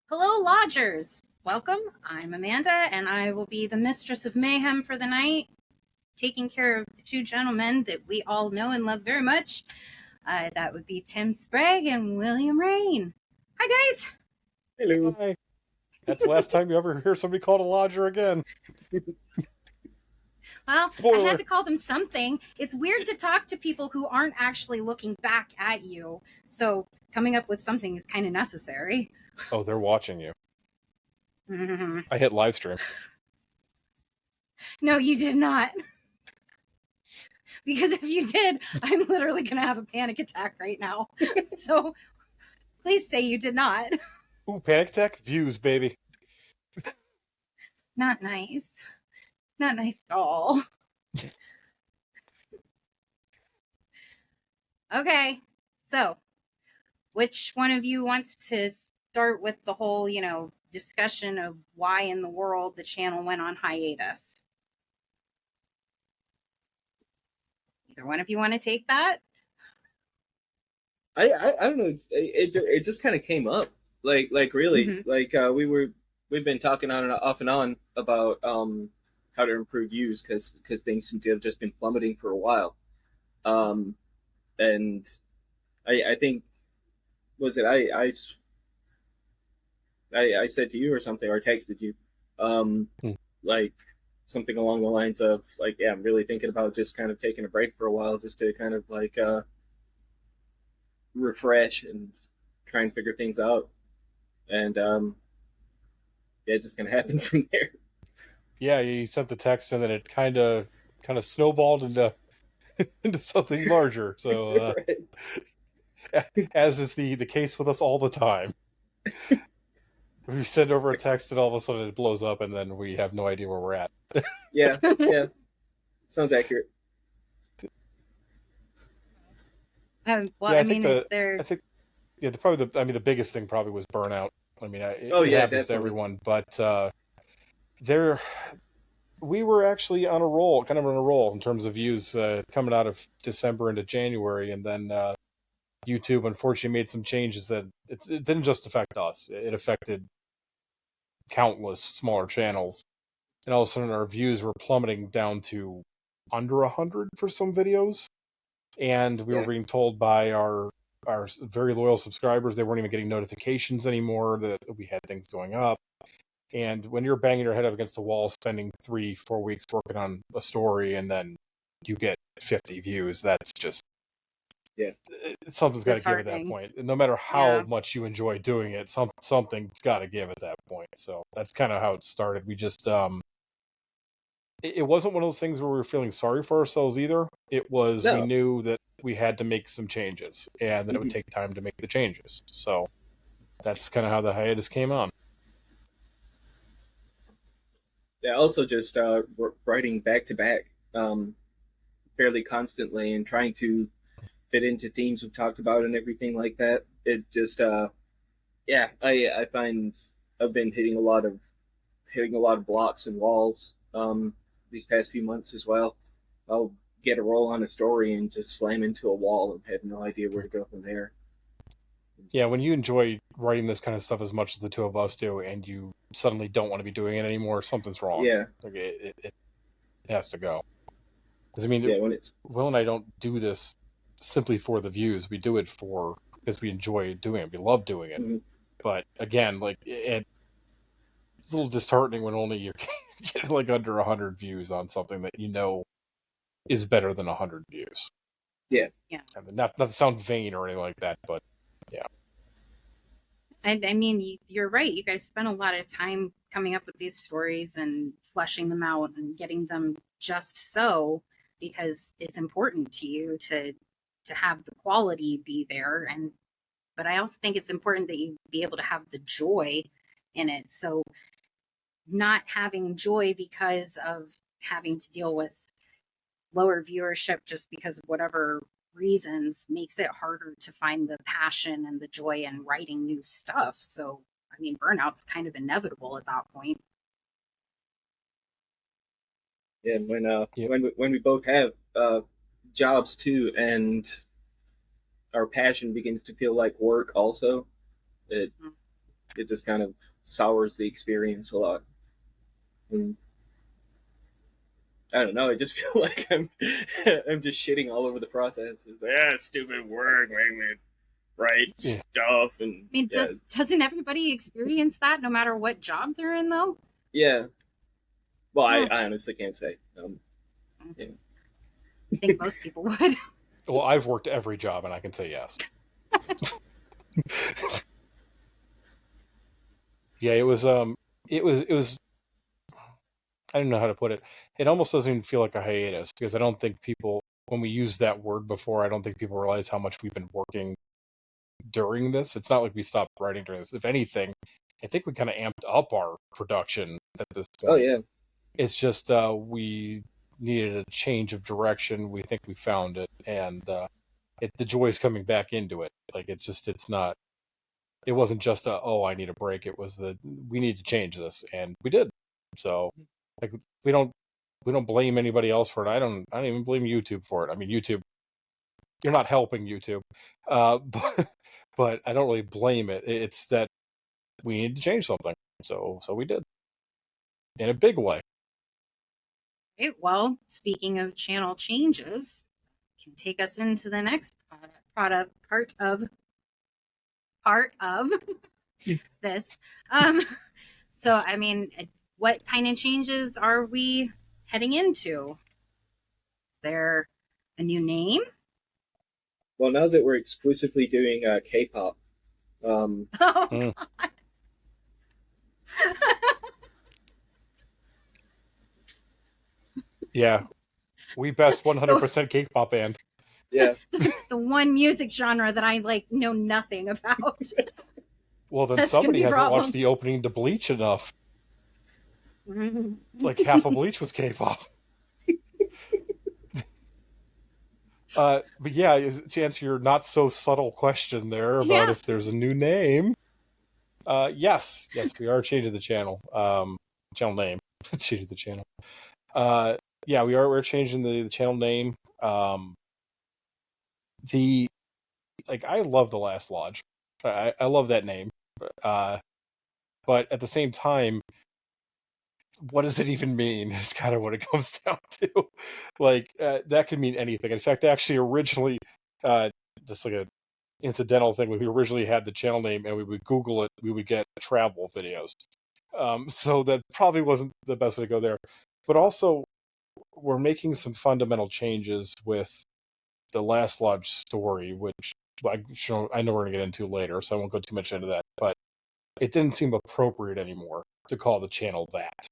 Hello, lodgers. Welcome. I'm Amanda, and I will be the mistress of mayhem for the night, taking care of the two gentlemen that we all know and love very much. That would be Tim Sprague and William Rain. Hi, guys. Hello. Hi. That's the last time you ever hear somebody called a lodger again. Well, I had Spoiler. to call them something. It's weird to talk to people who aren't actually looking back at you, so coming up with something is kind of necessary. Oh, they're watching you. I hit live stream. No, you did not. Because if you did, I'm literally going to have a panic attack right now. So please say you did not. Ooh, panic attack? Views, baby. Not nice. Not nice at all. Okay. So, which one of you wants to start with the whole, discussion of why in the world the channel went on hiatus? Either one of you want to take that? I don't know. It just kind of came up. Like really. Mm-hmm. We've been talking on and off and on about how to improve views because things seem to have just been plummeting for a while. Um and I think was it I said to you or something or texted you Hmm. like something along the lines of like, yeah, I'm really thinking about just kind of taking a break for a while just to kind of like refresh and try and figure things out. And yeah, it's just gonna happen from there. Yeah, you sent the text and then it kind of snowballed into into something larger. So, Right. as is the case with us all the time, we send over a text and all of a sudden it blows up, and then we have no idea where we're at. Yeah, yeah, sounds accurate. Well, Yeah, I mean, is there. I think the biggest thing probably was burnout. I mean, Oh it yeah, happens to definitely. everyone, but there we were actually on a roll, kind of on a roll in terms of views coming out of December into January, and then YouTube unfortunately made some changes that it didn't just affect us; it affected countless smaller channels, and all of a sudden our views were plummeting down to under 100 for some videos, and we were Yeah, being told by our very loyal subscribers they weren't even getting notifications anymore that we had things going up. And when you're banging your head up against a wall, spending 3-4 weeks working on a story, and then you get 50 views, that's just yeah, something's got to give at that Disheartening. point. And no matter how Yeah. much you enjoy doing it, something's got to give at that point. So that's kind of how it started. We just it wasn't one of those things where we were feeling sorry for ourselves either. It was we no, knew that we had to make some changes, and that it would mhm. take time to make the changes. So that's kind of how the hiatus came on. Yeah. Also, just writing back to back, fairly constantly, and trying to fit into themes we've talked about and everything like that. It just, yeah, I find I've been hitting a lot of blocks and walls these past few months as well. I'll get a roll on a story and just slam into a wall and have no idea where to go from there. Yeah, when you enjoy writing this kind of stuff as much as the two of us do, and you suddenly don't want to be doing it anymore, something's wrong. Yeah, Like it has to go. Because I mean, yeah, when it's Will and I don't do this simply for the views. We do it for because we enjoy doing it. We love doing it. mhm. But again, like it's a little disheartening when only you're getting like under 100 views on something that you know is better than 100 views. Yeah, Yeah. I mean, not to sound vain or anything like that, but yeah. I mean, you're right. You guys spend a lot of time coming up with these stories and fleshing them out and getting them just so because it's important to you to have the quality be there. And but I also think it's important that you be able to have the joy in it. So not having joy because of having to deal with lower viewership just because of whatever reasons makes it harder to find the passion and the joy in writing new stuff. So, I mean, burnout's kind of inevitable at that point. yeah. And Yep. when we both have jobs too, and our passion begins to feel like work, also, it Mhm. it just kind of sours the experience a lot. And I don't know. I just feel like I'm just shitting all over the process. It's like, stupid work, man. Right Yeah. stuff, and I mean, doesn't everybody experience that no matter what job they're in, though? yeah. Well, Oh. I honestly can't say. I think most people would. Well, I've worked every job, and I can say yes. Yeah, it was. It was. I don't know how to put it. It almost doesn't even feel like a hiatus because I don't think people, when we use that word before, I don't think people realize how much we've been working during this. It's not like we stopped writing during this. If anything, I think we kind of amped up our production at this point. Oh yeah. It's just we needed a change of direction. We think we found it, and the joy's coming back into it. Like it's not. It wasn't just I need a break. It was we need to change this, and we did. So, like we don't blame anybody else for it. I don't even blame YouTube for it. I mean, YouTube, you're not helping YouTube, but I don't really blame it. It's that we need to change something. So we did in a big way. Right, well, speaking of channel changes, can take us into the next part of this. So, I mean, what kind of changes are we heading into? Is there a new name? Well, now that we're exclusively doing K-pop, Oh, Mm. God. Yeah, we best 100% K-pop band. yeah. The one music genre that I know nothing about. Well, then That's gonna somebody be a hasn't problem. watched the opening to Bleach enough. Like half of Bleach was K-pop. But yeah, to answer your not so subtle question there about if there's a new name, yes, we are changing the channel. Channel name, changing the channel. Yeah, we're changing the channel name. I love The Last Lodge. I love that name. But at the same time, what does it even mean is kind of what it comes down to. That could mean anything. In fact, actually, originally, just like a incidental thing, when we originally had the channel name and we would Google it, we would get travel videos. So that probably wasn't the best way to go there. But also, we're making some fundamental changes with the Last Lodge story, which I know we're going to get into later, so I won't go too much into that. But it didn't seem appropriate anymore to call the channel that.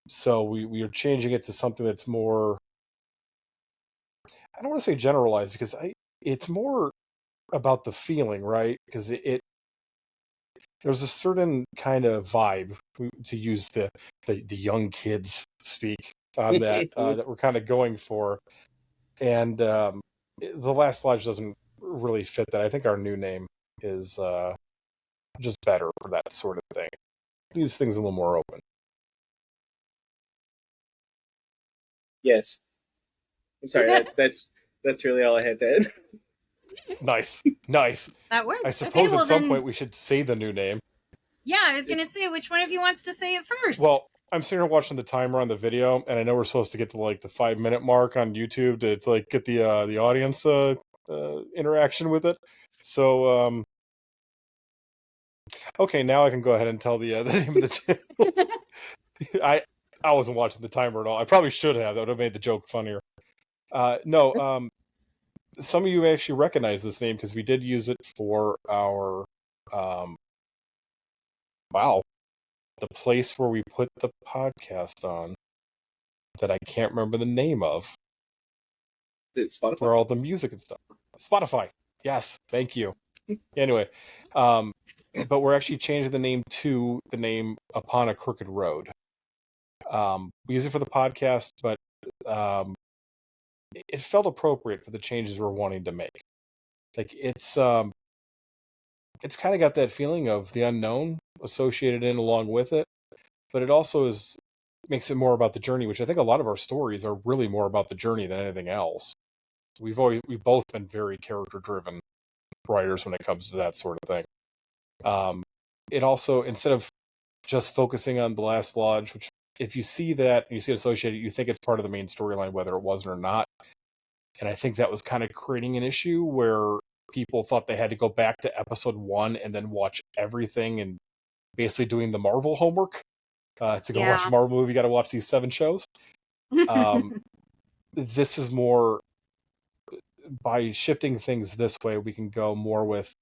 So we are changing it to something that's more, I don't want to say generalized, because it's more about the feeling, right? Because there's a certain kind of vibe, to use the young kids speak on that, that we're kind of going for. And the Last Lodge doesn't really fit that. I think our new name is just better for that sort of thing. Use things a little more open. Yes. I'm sorry. That's really all I had to add. Nice. That works. I suppose okay, at some point we should say the new name. Yeah, I was gonna say, which one of you wants to say it first? Well, I'm sitting here watching the timer on the video, and I know we're supposed to get to the 5-minute mark on YouTube to get the audience interaction with it. So okay, now I can go ahead and tell the name of the channel. I wasn't watching the timer at all. I probably should have. That would have made the joke funnier. No, some of you may actually recognize this name because we did use it for our the place where we put the podcast on that I can't remember the name of. Spotify? Where all the music and stuff. Spotify. Yes, thank you. Anyway, but we're actually changing the name to the name Upon a Crooked Road. We use it for the podcast, but it felt appropriate for the changes we're wanting to make. It's kind of got that feeling of the unknown associated in along with it, but it also makes it more about the journey, which I think a lot of our stories are really more about the journey than anything else. We've both been very character driven writers when it comes to that sort of thing. It also, instead of just focusing on the Last Lodge, which if you see that, you see it associated, you think it's part of the main storyline, whether it wasn't or not. And I think that was kind of creating an issue where people thought they had to go back to episode 1 and then watch everything, and basically doing the Marvel homework. To go watch a Yeah. Marvel movie, you got to watch these 7 shows. This is more, by shifting things this way, we can go more with,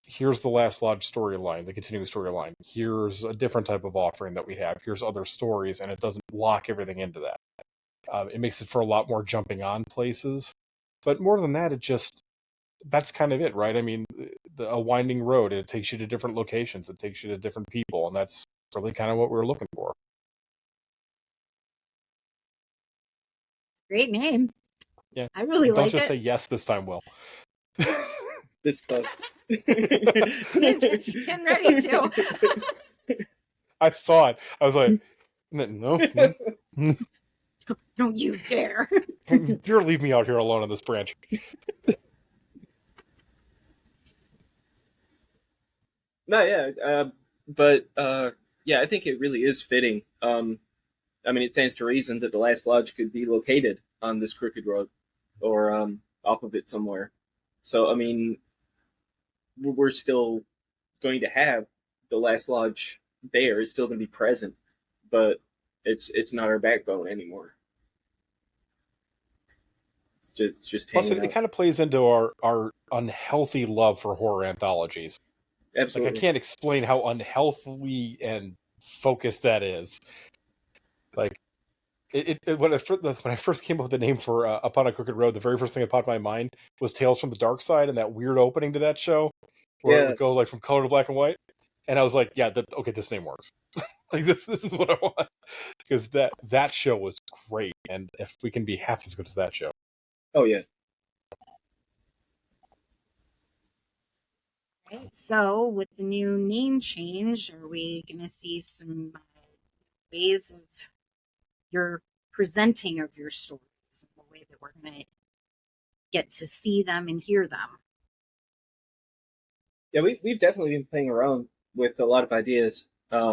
here's the Last Lodge storyline, the continuing storyline. Here's a different type of offering that we have. Here's other stories, and it doesn't lock everything into that. It makes it for a lot more jumping on places. But more than that, that's kind of it, right? I mean, a winding road, it takes you to different locations, it takes you to different people, and that's really kind of what we were looking for. Great name. Yeah. I really Don't like just it. say yes this time, Will. This close. He's getting ready to. I saw it. I was like, no. Don't you dare. You're leave me out here alone on this branch. No, yeah, but yeah, I think it really is fitting. I mean, it stands to reason that the Last Lodge could be located on this crooked road, or off of it somewhere. So, I mean, we're still going to have the Last Lodge there. It's still going to be present, but it's not our backbone anymore. It's just Plus, hanging it out. kind of plays into our unhealthy love for horror anthologies. Absolutely. Like, I can't explain how unhealthy and focused that is. Like, when I first came up with the name for Upon a Crooked Road, the very first thing that popped in my mind was Tales from the Dark Side and that weird opening to that show, where it would go like from color to black and white. And I was like, yeah, okay, this name works. Like, this is what I want, because that show was great, and if we can be half as good as that show. Oh yeah. Right. So, with the new name change, are we going to see some ways of your presenting of your stories, the way that we're going to get to see them and hear them? Yeah, we've definitely been playing around with a lot of ideas. I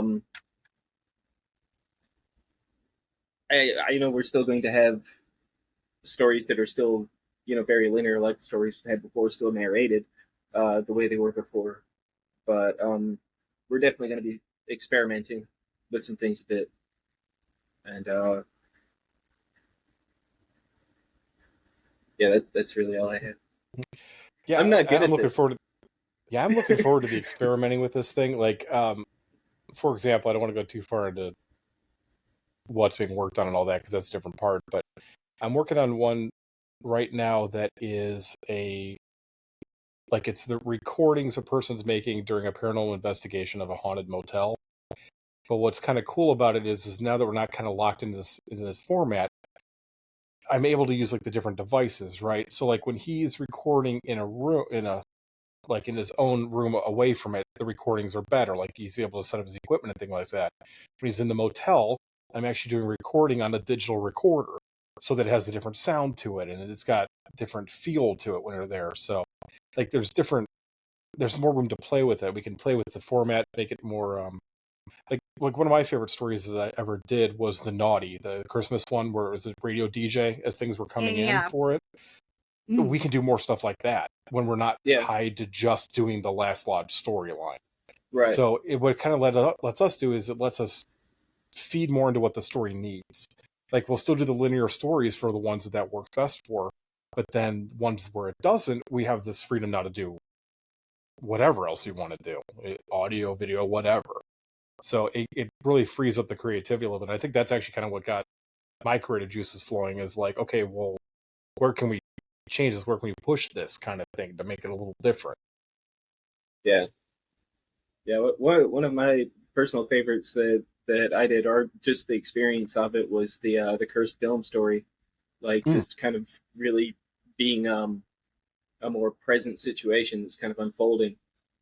know we're still going to have stories that are still, very linear, like the stories we had before, still narrated the way they were before. But we're definitely going to be experimenting with some things a bit. And yeah, that's really all I had. Yeah, I'm not good I'm at looking this. forward to. Yeah, I'm looking forward to the experimenting with this thing. Like, for example, I don't want to go too far into what's being worked on and all that, because that's a different part. But I'm working on one right now that is it's the recordings a person's making during a paranormal investigation of a haunted motel. But what's kind of cool about it is now that we're not kind of locked into this format, I'm able to use like the different devices, right? So like when he's recording in a room, in his own room away from it, the recordings are better. Like he's able to set up his equipment and things like that. When he's in the motel, I'm actually doing recording on a digital recorder, so that it has a different sound to it, and it's got different feel to it when you're there. So like there's more room to play with it. We can play with the format, make it more like one of my favorite stories that I ever did was the Naughty, the Christmas one, where it was a radio DJ as things were coming in for it. We can do more stuff like that when we're not tied to just doing the Last Lodge storyline. Right. So what it kind of lets us do is it lets us feed more into what the story needs. Like we'll still do the linear stories for the ones that works best for, but then ones where it doesn't, we have this freedom now to do whatever else you want to do, audio, video, whatever. So it really frees up the creativity a little bit. I think that's actually kind of what got my creative juices flowing, is like, okay, well, where can we change this? Where can we push this kind of thing to make it a little different? Yeah. Yeah. One of my personal favorites that I did, or just the experience of it, was the cursed film story. Like just kind of really being a more present situation that's kind of unfolding,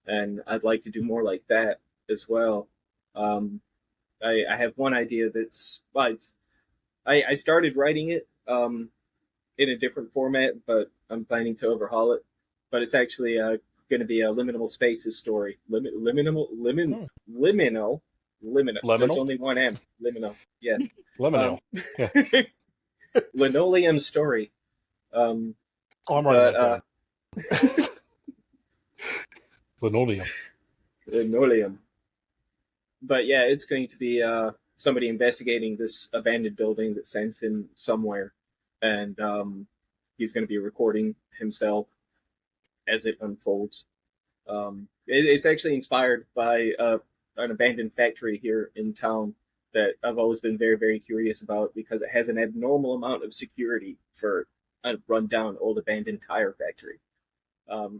and I'd like to do more like that as well. I have one idea that's, well, I started writing it in a different format, but I'm planning to overhaul it. But it's actually going to be a liminal spaces story. Liminal. There's Liminal? only one M. Liminal. Yes. Liminal. Yeah. Linoleum story. Oh, I'm writing But that down. Linoleum. linoleum. But yeah, it's going to be somebody investigating this abandoned building that sends him somewhere, and he's going to be recording himself as it unfolds. It's actually inspired by an abandoned factory here in town that I've always been very, very curious about because it has an abnormal amount of security for a rundown old abandoned tire factory.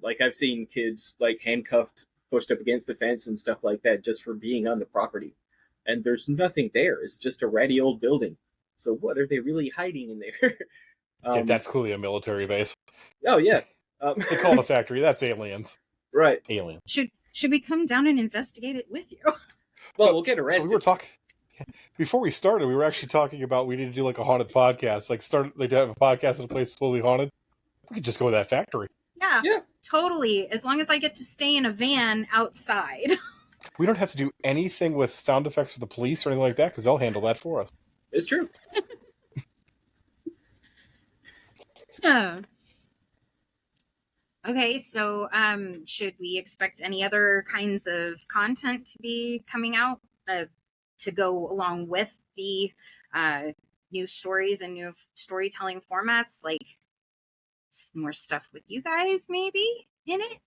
Like I've seen kids like handcuffed, pushed up against the fence and stuff like that just for being on the property. And there's nothing there. It's just a ratty old building. So what are they really hiding in there? Yeah, that's clearly a military base. Oh yeah. They call it a factory. That's aliens. Right. Aliens. Should we come down and investigate it with you? Well, we'll get arrested. So we were talking before we started. We were actually talking about we need to do like a haunted podcast, like to have a podcast in a place supposedly haunted. We could just go to that factory. Yeah, totally. As long as I get to stay in a van outside. We don't have to do anything with sound effects for the police or anything like that because they'll handle that for us. It's true. Yeah. Okay, so should we expect any other kinds of content to be coming out to go along with the new stories and new storytelling formats? Like more stuff with you guys maybe in it?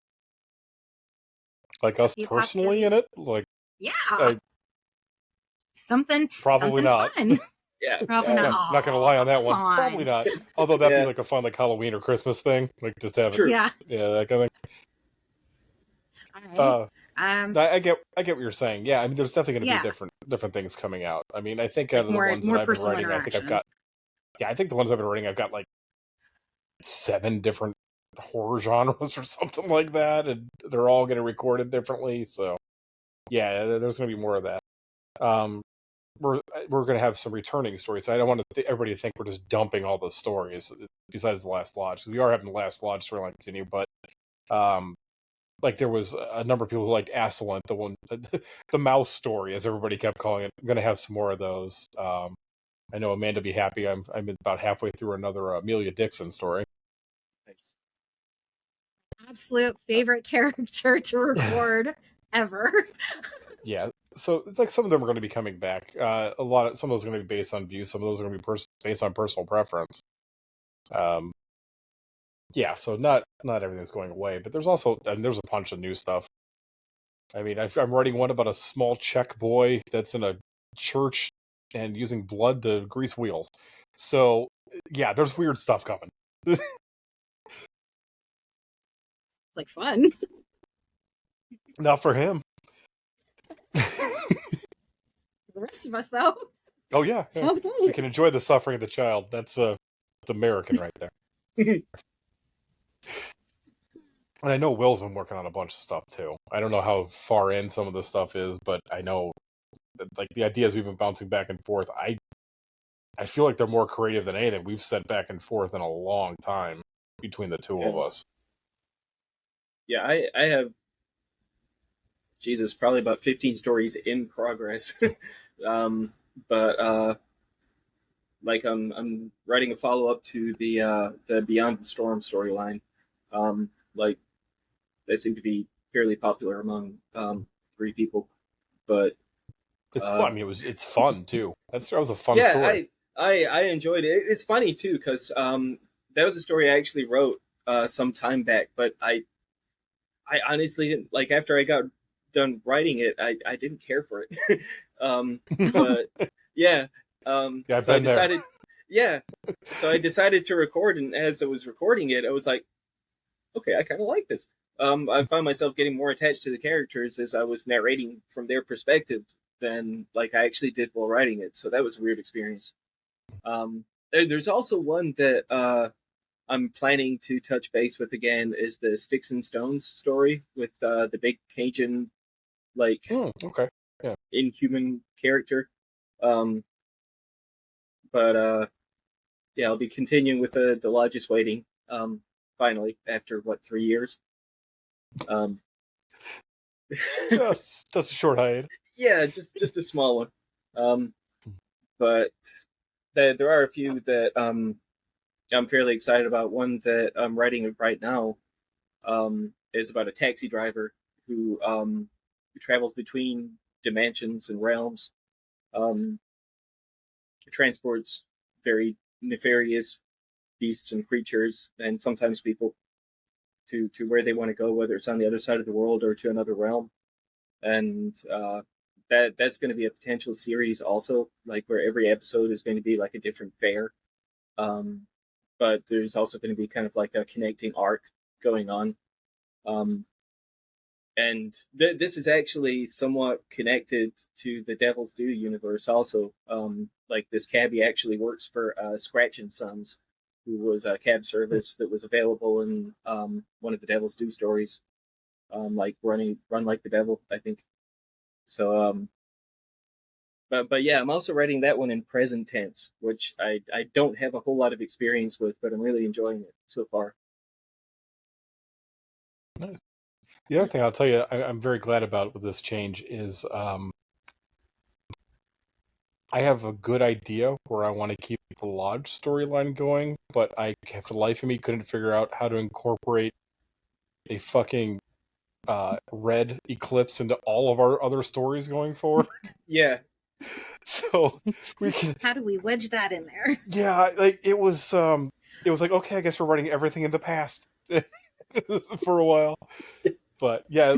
Like us personally in it? Like yeah. Something probably not. Fun. Yeah. Probably not. I'm not going to lie on that one. Probably not. Although that'd be like a fun like Halloween or Christmas thing. Like just have it. Yeah. Yeah, that kind of thing. All right. I get what you're saying. Yeah, I mean, there's definitely going to be different things coming out. I mean, I think out of the ones that I've been writing, I think the ones I've been writing, I've got like 7 different horror genres or something like that, and they're all getting recorded differently. So, yeah, there's going to be more of that. We're going to have some returning stories. I don't want everybody to think we're just dumping all the stories besides the Last Lodge, because we are having the Last Lodge storyline continue, but like there was a number of people who liked Assalent, the one, the mouse story, as everybody kept calling it. I'm going to have some more of those. I know Amanda be happy. I'm about halfway through another Amelia Dixon story. Nice. Absolute favorite character to record ever. Yeah, so it's like some of them are going to be coming back. Some of those are going to be based on view. Some of those are going to be based on personal preference. Yeah, so not everything's going away, but there's also there's a bunch of new stuff. I mean, I'm writing one about a small Czech boy that's in a church and using blood to grease wheels. So yeah, there's weird stuff coming. It's like fun. Not for him. The rest of us, though. Oh yeah, Sounds great. We can enjoy the suffering of the child. That's American right there. And I know Will's been working on a bunch of stuff too. I don't know how far in some of the stuff is, but I know that, like, the ideas we've been bouncing back and forth. I feel like they're more creative than anything we've sent back and forth in a long time between the two of us. Yeah, I have, Jesus, probably about 15 stories in progress. But like I'm writing a follow up to the Beyond the Storm storyline. Like they seem to be fairly popular among 3 people, but it's fun. I mean, it's fun too. That was a fun story. I enjoyed it. It's funny too because that was a story I actually wrote some time back, but I honestly didn't like after I got done writing it. I didn't care for it. But yeah. Yeah, so I decided. Yeah, so I decided to record, and as I was recording it, I was like, okay, I kind of like this. I found myself getting more attached to the characters as I was narrating from their perspective than like I actually did while writing it. So that was a weird experience. There's also one that I'm planning to touch base with again is the Sticks and Stones story with the big changin, like inhuman character. But yeah, I'll be continuing with the Lodge is Waiting. Finally, after 3 years. Um, just a short hide. yeah, just a small one. But there are a few that I'm fairly excited about. One that I'm writing right now is about a taxi driver who travels between dimensions and realms, um, transports very nefarious beasts and creatures, and sometimes people to where they want to go, whether it's on the other side of the world or to another realm. And that's going to be a potential series also, like where every episode is going to be like a different fair. Um, but there's also going to be kind of like a connecting arc going on. Um, and this is actually somewhat connected to the Devil's Due universe also. Like this cabbie actually works for Scratch and Sons, who was a cab service that was available in one of the Devil's Due stories, like Run Like the Devil, I think. So, but yeah, I'm also writing that one in present tense, which I don't have a whole lot of experience with, but I'm really enjoying it so far. Nice. The other thing I'll tell you, I'm very glad about with this change is I have a good idea where I want to keep the Lodge storyline going, but I, for the life of me, couldn't figure out how to incorporate a fucking red eclipse into all of our other stories going forward. Yeah. So we can. How do we wedge that in there? Yeah, like it was like, okay, I guess we're writing everything in the past for a while. But yeah,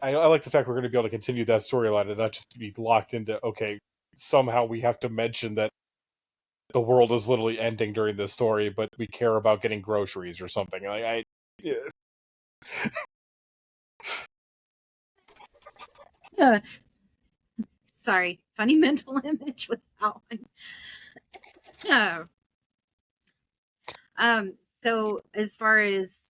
I like the fact we're going to be able to continue that storyline and not just be locked into, okay, somehow we have to mention that the world is literally ending during this story, but we care about getting groceries or something. Like yeah. Uh, sorry, funny mental image with that one. Uh, so as far as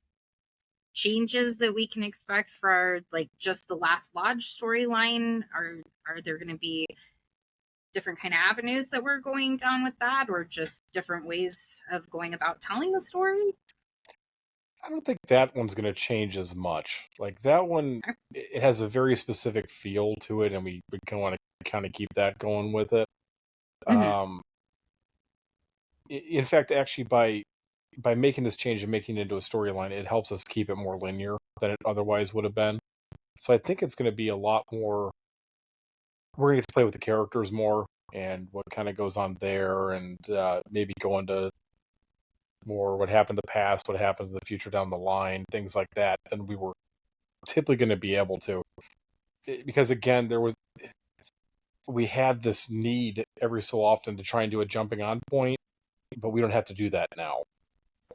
changes that we can expect for like just the Last Lodge storyline, are there going to be different kind of avenues that we're going down with that, or just different ways of going about telling the story? I don't think that one's going to change as much. Like that one, it has a very specific feel to it, and we want to kind of keep that going with it. Mm-hmm. In fact, actually, by making this change and making it into a storyline, it helps us keep it more linear than it otherwise would have been. So I think it's going to be a lot more. We're going to get to play with the characters more and what kind of goes on there, and maybe go into more what happened in the past, what happens in the future down the line, things like that, than we were typically going to be able to. Because again, we had this need every so often to try and do a jumping on point, but we don't have to do that now.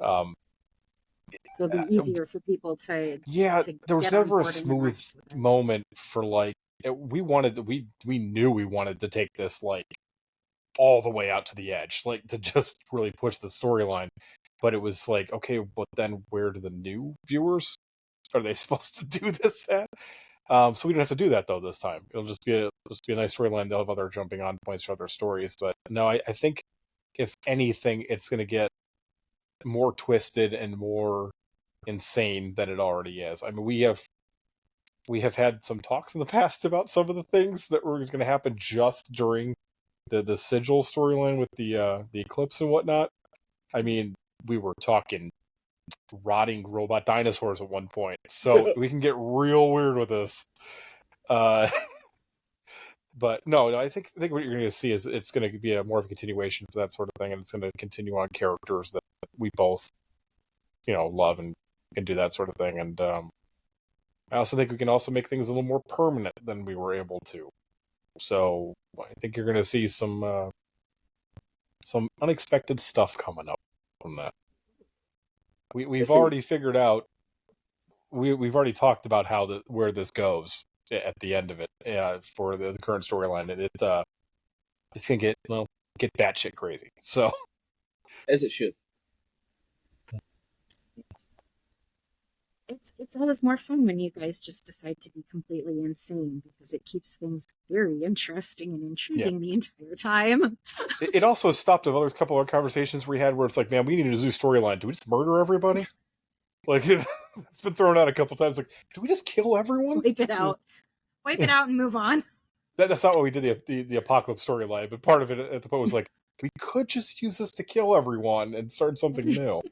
So it'll be easier for people to Yeah, there was get on never a board and smooth interact with it. moment for like we knew we wanted to take this like all the way out to the edge, like to just really push the storyline. But it was like, okay, but then where do the new viewers are they supposed to do this at? So we don't have to do that though this time. It'll just be a nice storyline. They'll have other jumping on points for other stories. But no, I think if anything, it's going to get more twisted and more insane than it already is. I mean, we have had some talks in the past about some of the things that were going to happen just during the sigil storyline with the eclipse and whatnot. I mean, we were talking rotting robot dinosaurs at one point, so we can get real weird with this. But no, I think what you're going to see is it's going to be a more of a continuation for that sort of thing, and it's going to continue on characters that we both, love and can do that sort of thing. And I also think we can also make things a little more permanent than we were able to. So I think you're going to see some unexpected stuff coming up from that. We've already figured out. We've already talked about where this goes at the end of it for the current storyline. It's gonna get batshit crazy. So As it should. Yes. It's always more fun when you guys just decide to be completely insane, because it keeps things very interesting and intriguing the entire time. It also stopped a couple of conversations we had where it's like, man, we need a new storyline. Do we just murder everybody? Like it's been thrown out a couple times. Like, do we just kill everyone? Wipe it out. Wipe it out and move on. That's not what we did the apocalypse storyline, but part of it at the point was like, we could just use this to kill everyone and start something new.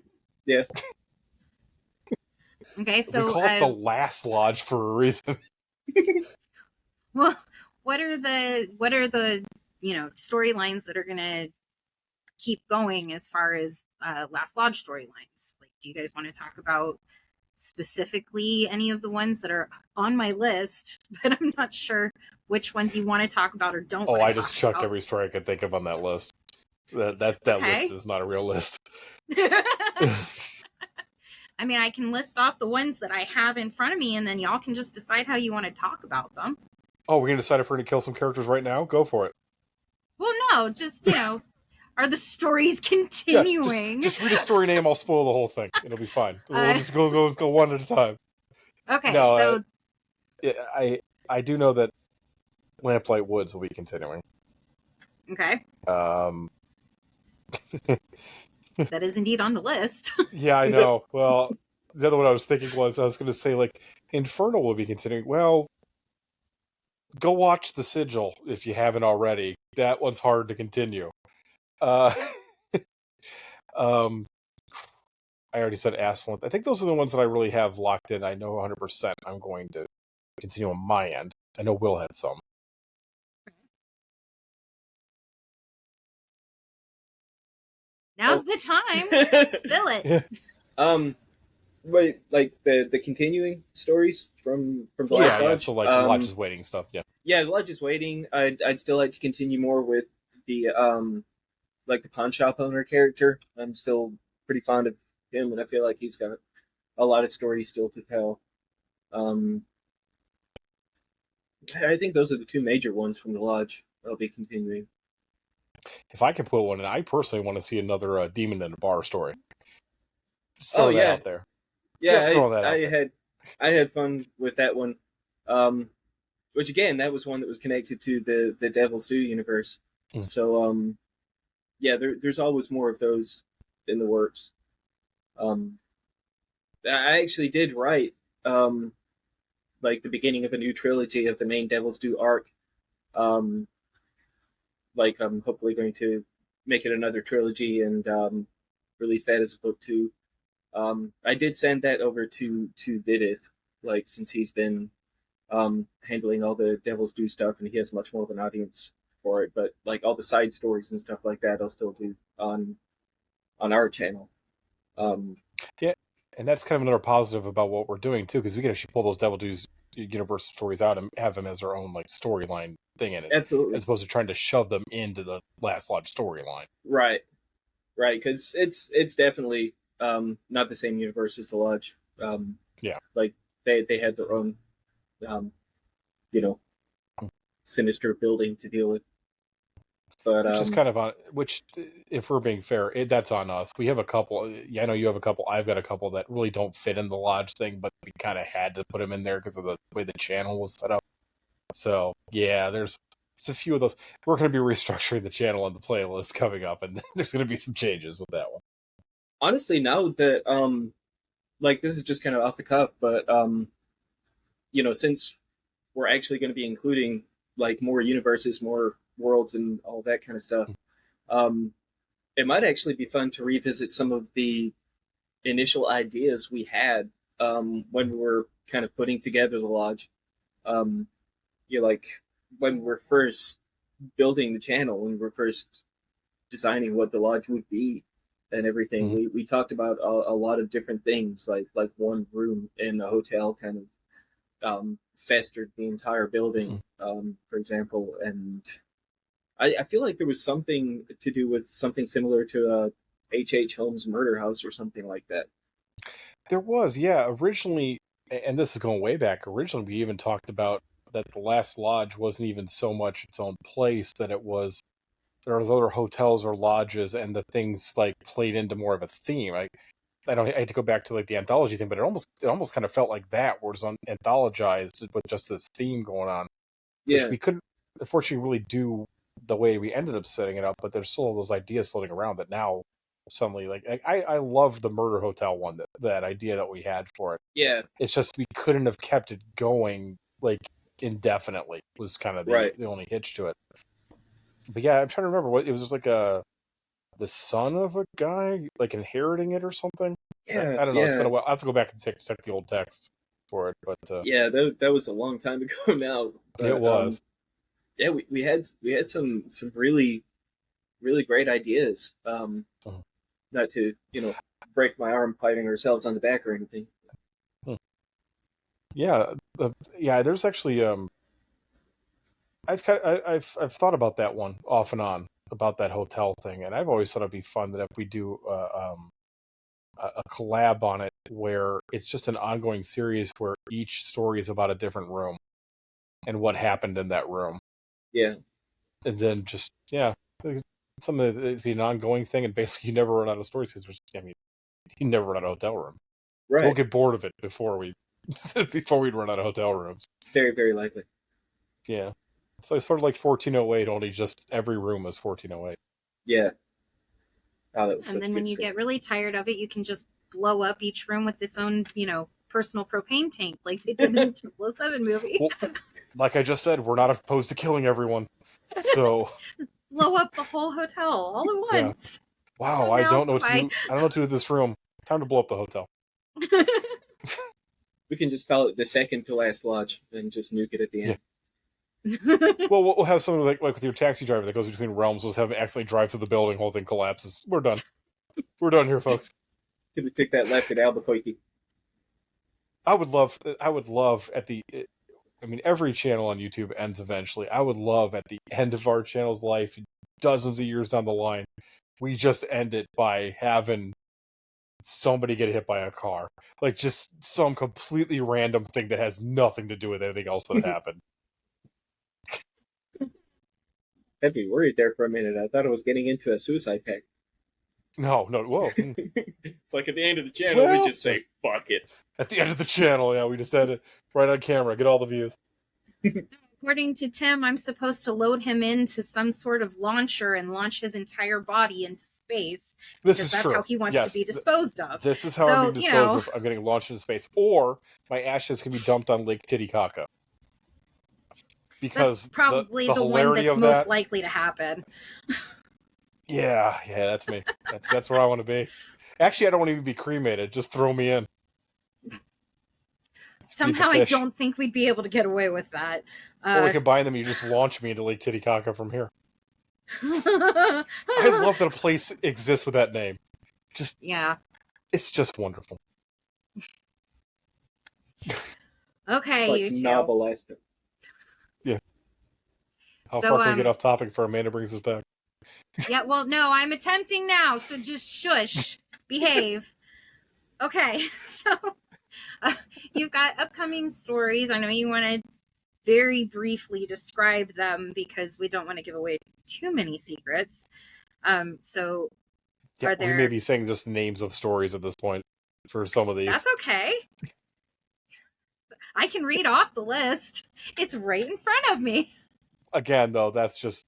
Yeah. Okay, so we call it the last lodge for a reason. Well, what are the storylines that are gonna keep going as far as Last Lodge storylines? Like, do you guys want to talk about specifically any of the ones that are on my list, but I'm not sure which ones you want to talk about or don't? I just chucked every story I could think of on that list. That list is not a real list. I mean, I can list off the ones that I have in front of me, and then y'all can just decide how you want to talk about them. Oh, we're gonna decide if we're gonna kill some characters right now? Go for it. Well, no, just are the stories continuing? Yeah, just read a story name. I'll spoil the whole thing. It'll be fine. We'll just go one at a time. Okay, no, so I do know that Lamplight Woods will be continuing. Okay. That is indeed on the list. Yeah, I know. Well, the other one I was thinking was I was going to say like Infernal will be continuing. Well, go watch The Sigil if you haven't already. That one's hard to continue. I already said Aslan. I think those are the ones that I really have locked in. I know 100% I'm going to continue on my end. I know Will had some. Now's the time. Spill it. Wait, like the continuing stories from the last Lodge? So like the Lodge is Waiting stuff, yeah. Yeah, the Lodge is Waiting. I'd still like to continue more with the like the pawn shop owner character. I'm still pretty fond of him, and I feel like he's got a lot of stories still to tell. I think those are the two major ones from the Lodge I'll be continuing. If I can put one in, I personally want to see another Demon in a Bar story. Just throw that out there. Yeah, I had fun with that one. Which again, that was one that was connected to the Devil's Due universe. Mm. So yeah, there's always more of those in the works. I actually did write like the beginning of a new trilogy of the main Devil's Due arc. Like I'm hopefully going to make it another trilogy and release that as a book too. I did send that over to Vidith, like since he's been handling all the Devil's Due stuff and he has much more of an audience for it. But like all the side stories and stuff like that, I'll still do on our channel. Yeah, and that's kind of another positive about what we're doing too, because we can actually pull those Devil Dues universe stories out and have them as their own like storyline thing in it. Absolutely. As opposed to trying to shove them into the Last Lodge storyline. Right, because it's definitely not the same universe as the Lodge. Yeah, like they had their own, sinister building to deal with. But which is kind of on. Which, if we're being fair, that's on us. We have a couple. Yeah, I know you have a couple. I've got a couple that really don't fit in the Lodge thing, but we kind of had to put them in there because of the way the channel was set up. So yeah, there's a few of those. We're going to be restructuring the channel and the playlist coming up, and there's going to be some changes with that one. Honestly, now that like this is just kind of off the cuff, but since we're actually going to be including like more universes, more worlds, and all that kind of stuff, it might actually be fun to revisit some of the initial ideas we had when we were kind of putting together the Lodge. Like when we're first building the channel, when we're first designing what the Lodge would be and everything, we talked about a lot of different things, like one room in a hotel kind of festered the entire building, for example. And I feel like there was something to do with something similar to H.H. Holmes' Murder House or something like that. There was, yeah. Originally, and this is going way back, originally we even talked about that the Last Lodge wasn't even so much its own place, that it was there was other hotels or lodges, and the things like played into more of a theme. I hate to go back to like the anthology thing, but it almost kind of felt like that, where it's anthologized with just this theme going on, which we couldn't unfortunately really do the way we ended up setting it up. But there's still all those ideas floating around that now suddenly. Like I love the murder hotel one, that idea that we had for it. Yeah, It's just we couldn't have kept it going like indefinitely. Was kind of the right. only hitch to it. But yeah, I'm trying to remember what it was just like the son of a guy like inheriting it or something. Yeah, I don't know. It's been yeah, a while. I have to go back and check the old text for it, but yeah. That was a long time ago now. it But was. yeah, we had some really really great ideas. Mhm. Not to break my arm fighting ourselves on the back or anything. Yeah, yeah. There's actually I've thought about that one off and on about that hotel thing, and I've always thought it'd be fun that if we do a collab on it where it's just an ongoing series where each story is about a different room and what happened in that room, Yeah, and then just something that'd be an ongoing thing, and basically you never run out of stories because you never run out of hotel room. We'll right. get bored of it before we before we run out of hotel rooms. Very very likely. Yeah. So it's sort of like 1408, only just every room is 1408. Yeah. Oh, that was And such a then when good you story. get really tired of it, you can just blow up each room with its own, personal propane tank, like they did in the 007 movie. Well, like I just said, we're not opposed to killing everyone. So Blow up the whole hotel all at yeah. once. Wow, So I now, don't know what to bye. do. I don't know what to do with this room. Time to blow up the hotel. We can just call it the second to last lodge and just nuke it at the Yeah. end. Well, we'll have something like with your taxi driver that goes between realms. We'll have him accidentally drive through the building, whole thing collapses. We're done. We're done here, folks. Could we take that left at Albuquerque? I would love at the. I mean, every channel on YouTube ends eventually. I would love at the end of our channel's life, dozens of years down the line, we just end it by having somebody get hit by a car. Like just some completely random thing that has nothing to do with anything else that happened. I'd be worried there for a minute. I thought I was getting into a suicide pact. No, whoa. It's like at the end of the channel, we Well, just say, fuck it. at the end of the channel, yeah, we just had it right on camera, get all the views. According to Tim, I'm supposed to load him into some sort of launcher and launch his entire body into space. This Because is that's true. how he wants Yes, to be disposed of. this is how I'm being disposed of. I'm getting launched into space, or my ashes can be dumped on Lake Titicaca. Because that's probably the the one hilarity that's of most that, likely to happen. yeah, that's me. That's where I want to be. Actually, I don't want to even be cremated. Just throw me in. Somehow I don't think we'd be able to get away with that. Or we combine them, you just launch me into Lake Titicaca from here. I love that a place exists with that name. Just yeah. It's just wonderful. Okay, Like you two. Novelesta. Yeah. How far can we get off topic before Amanda brings us back? Yeah, well, no, I'm attempting now, so just shush. Behave. Okay, so you've got upcoming stories. I know you want to very briefly describe them because we don't want to give away too many secrets. So yeah, are there... we may be saying just names of stories at this point for some of these. That's okay. I can read off the list. It's right in front of me. Again, though, that's just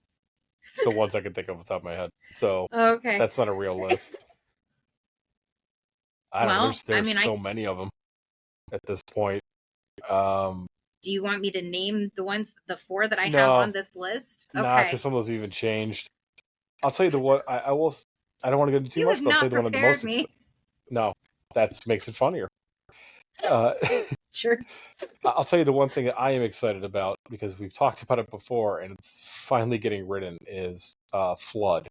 the ones I can think of off the top of my head. So okay, that's not a real list. I don't know. There's so many of them at this point. Do you want me to name the 4 that I have on this list? Okay. Nah, because some of those have even changed. I'll tell you the one I will. I don't want to go into too much, but I'll tell you the one of the most. No, that makes it funnier. Sure. I'll tell you the one thing that I am excited about because we've talked about it before, and it's finally getting written is Flood.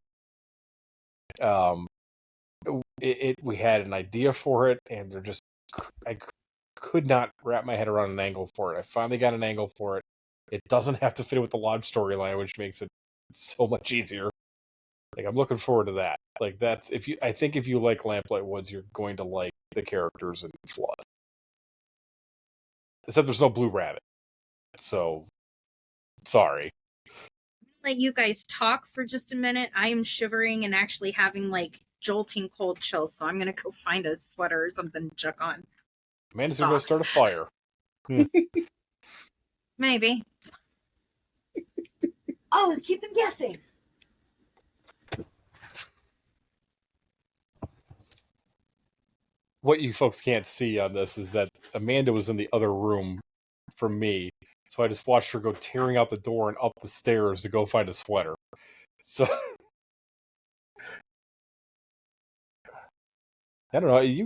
We had an idea for it, and I could not wrap my head around an angle for it. I finally got an angle for it. It doesn't have to fit with the Lodge storyline, which makes it so much easier. Like, I'm looking forward to that. Like, I think if you like Lamplight Woods, you're going to like the characters in Flood. Except there's no Blue Rabbit. So, sorry. Let you guys talk for just a minute. I am shivering and actually having like jolting cold chills, so I'm gonna go find a sweater or something to chuck on. Amanda's gonna start a fire. Maybe. Oh, let's keep them guessing. what you folks can't see on this is that Amanda was in the other room from me, so I just watched her go tearing out the door and up the stairs to go find a sweater. So I don't know. I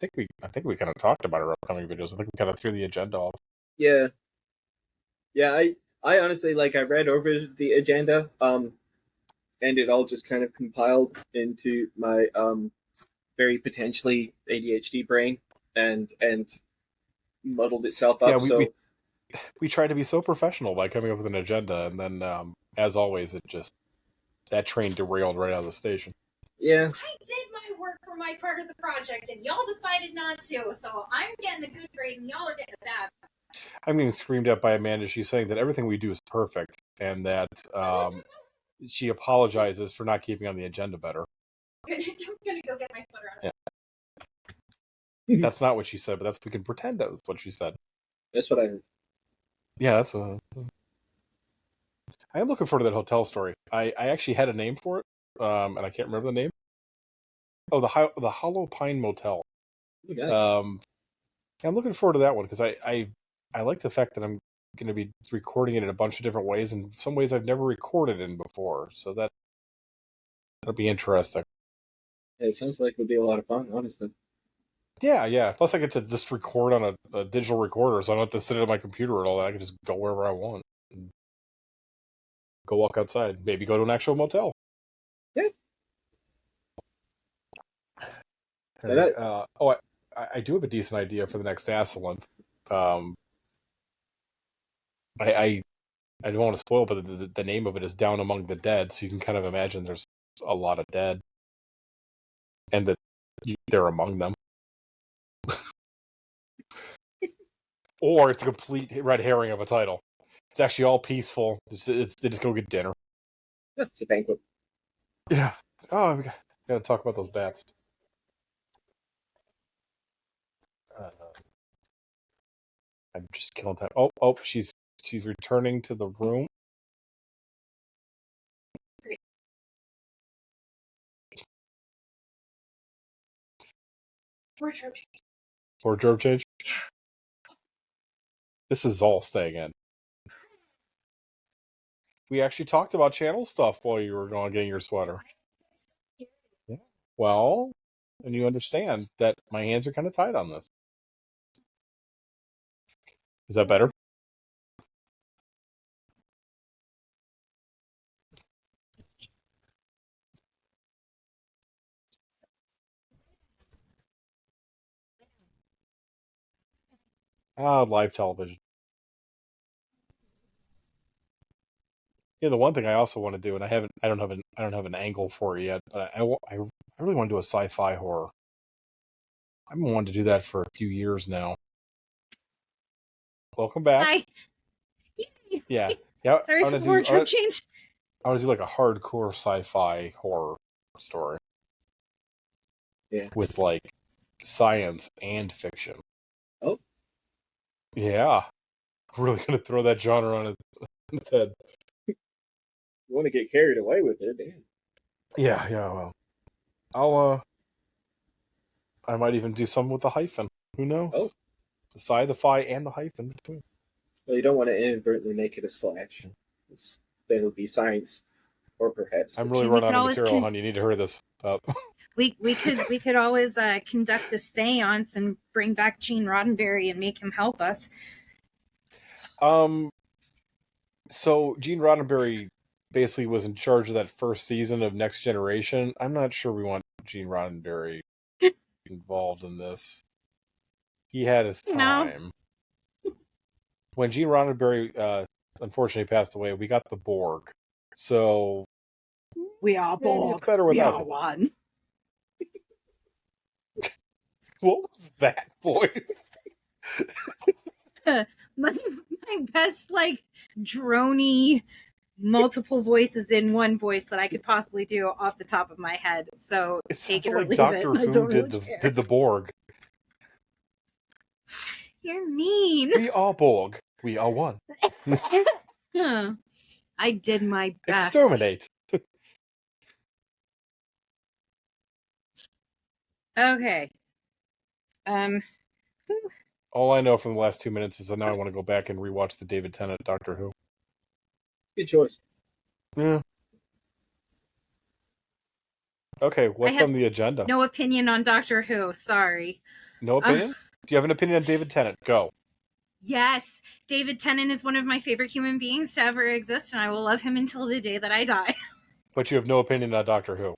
think we kind of talked about our upcoming videos. I think we kind of threw the agenda off. Yeah, yeah. I honestly I read over the agenda, and it all just kind of compiled into my very potentially ADHD brain, and muddled itself Yeah, up. So we tried to be so professional by coming up with an agenda, and then as always, that train derailed right out of the station. yeah, I did my work for my part of the project, and y'all decided not to. So I'm getting a good grade, and y'all are getting a bad. I'm being screamed at by Amanda. She's saying that everything we do is perfect, and that she apologizes for not keeping on the agenda better. I'm gonna go get my sweater on. Yeah. That's not what she said, but we can pretend that was what she said. That's what I heard. Yeah, that's what. I am looking forward to that hotel story. I actually had a name for it, and I can't remember the name. Oh, the Hollow Pine Motel. Oh, nice. I'm looking forward to that one because I like the fact that I'm going to be recording it in a bunch of different ways, and some ways I've never recorded in before. So that'll be interesting. Yeah, it sounds like it'll be a lot of fun, honestly. Yeah. Plus, I get to just record on a digital recorder, so I don't have to sit at my computer and all that. I can just go wherever I want. And go walk outside. Maybe go to an actual motel. Yeah. I do have a decent idea for the next Assalant. I don't want to spoil, but the name of it is Down Among the Dead, so you can kind of imagine there's a lot of dead, and that they're among them. Or it's a complete red herring of a title. It's actually all peaceful. They just go get dinner. It's a banquet. Yeah. Oh, we gotta talk about those bats. I'm just killing time. Oh, she's returning to the room. Wardrobe change. This is all staying in. We actually talked about channel stuff while you were going getting your sweater. Yeah. Well, and you understand that my hands are kind of tied on this. Is that better? Live television. Yeah, the one thing I also want to do, and I don't have an angle for it yet, but I really want to do a sci-fi horror. I've been wanting to do that for a few years now. Welcome back. Hi. Yeah. Sorry for the wardrobe change. I want to do like a hardcore sci-fi horror story. Yeah. With like science and fiction. Oh. Yeah. I'm really gonna throw that genre on its head. You want to get carried away with it, damn. Yeah, well. I might even do some with the hyphen. Who knows? Oh. The psi, the phi, and the hyphen between. Well, you don't want to inadvertently make it a slash. Then it'll be science, or perhaps. I'm really running out of material, hon. You need to hurry this up. We could always conduct a seance and bring back Gene Roddenberry and make him help us. So Gene Roddenberry basically was in charge of that first season of Next Generation. I'm not sure we want Gene Roddenberry involved in this. He had his time. No. When Gene Roddenberry unfortunately passed away, we got the Borg. So we are Borg. It's better without we are one. What was that voice? my best droney multiple voices in one voice that I could possibly do off the top of my head. So take it or leave Doctor it. Who did the Borg. You're mean. We are Borg. We are one. I did my best. Exterminate. Okay. Um, All I know from the last 2 minutes is that now I want to go back and rewatch the David Tennant Doctor Who. Good choice. Yeah. Okay, I what's have on the agenda? no opinion on Doctor Who. Sorry. No opinion? Do you have an opinion on David Tennant? Go. Yes, David Tennant is one of my favorite human beings to ever exist, and I will love him until the day that I die. But you have no opinion on Doctor Who,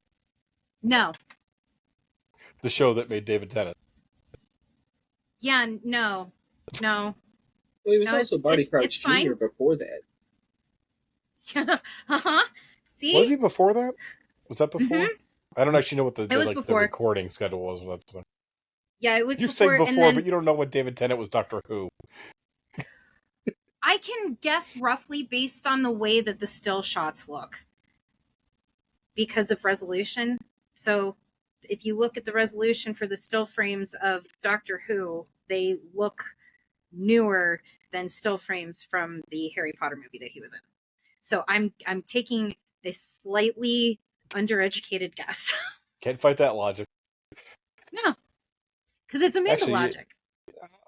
No. the show that made David Tennant. Yeah, no. No. Well, he was No, also Barty Crouch it's Jr. fine. before that. Uh-huh. See? Was he before that? Was that before? Mm-hmm. I don't actually know what It the was like the before. recording schedule was. That's one. Yeah, it was You're saying before, and before, then but you don't know when David Tennant was Doctor Who. I can guess roughly based on the way that the still shots look because of resolution. So if you look at the resolution for the still frames of Doctor Who, they look newer than still frames from the Harry Potter movie that he was in. So I'm taking a slightly undereducated guess. Can't fight that logic. No, because it's Amanda Actually, logic.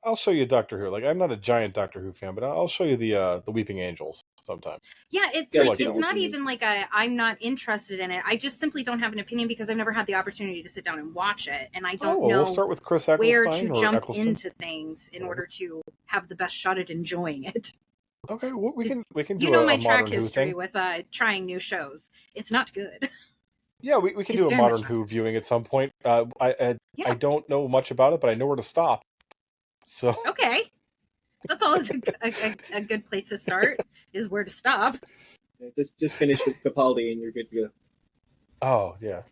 I'll show you Doctor Who. Like, I'm not a giant Doctor Who fan, but I'll show you the Weeping Angels sometime. Yeah, Yeah, like it's that. not even like I'm not interested in it. I just simply don't have an opinion because I've never had the opportunity to sit down and watch it, and I don't Well, know we'll start with Chris where Eccleston to or jump Eccleston. into things in order to have the best shot at enjoying it. Okay, well, we can do You know a my modern track Who history thing. with trying new shows. It's not good. Yeah, we can It's do a very much modern not Who good. viewing at some point. I Yeah. don't know much about it, but I know where to stop. So Okay. That's always a good place to start, is where to stop. Yeah, just finish with Capaldi and you're good to go. oh yeah,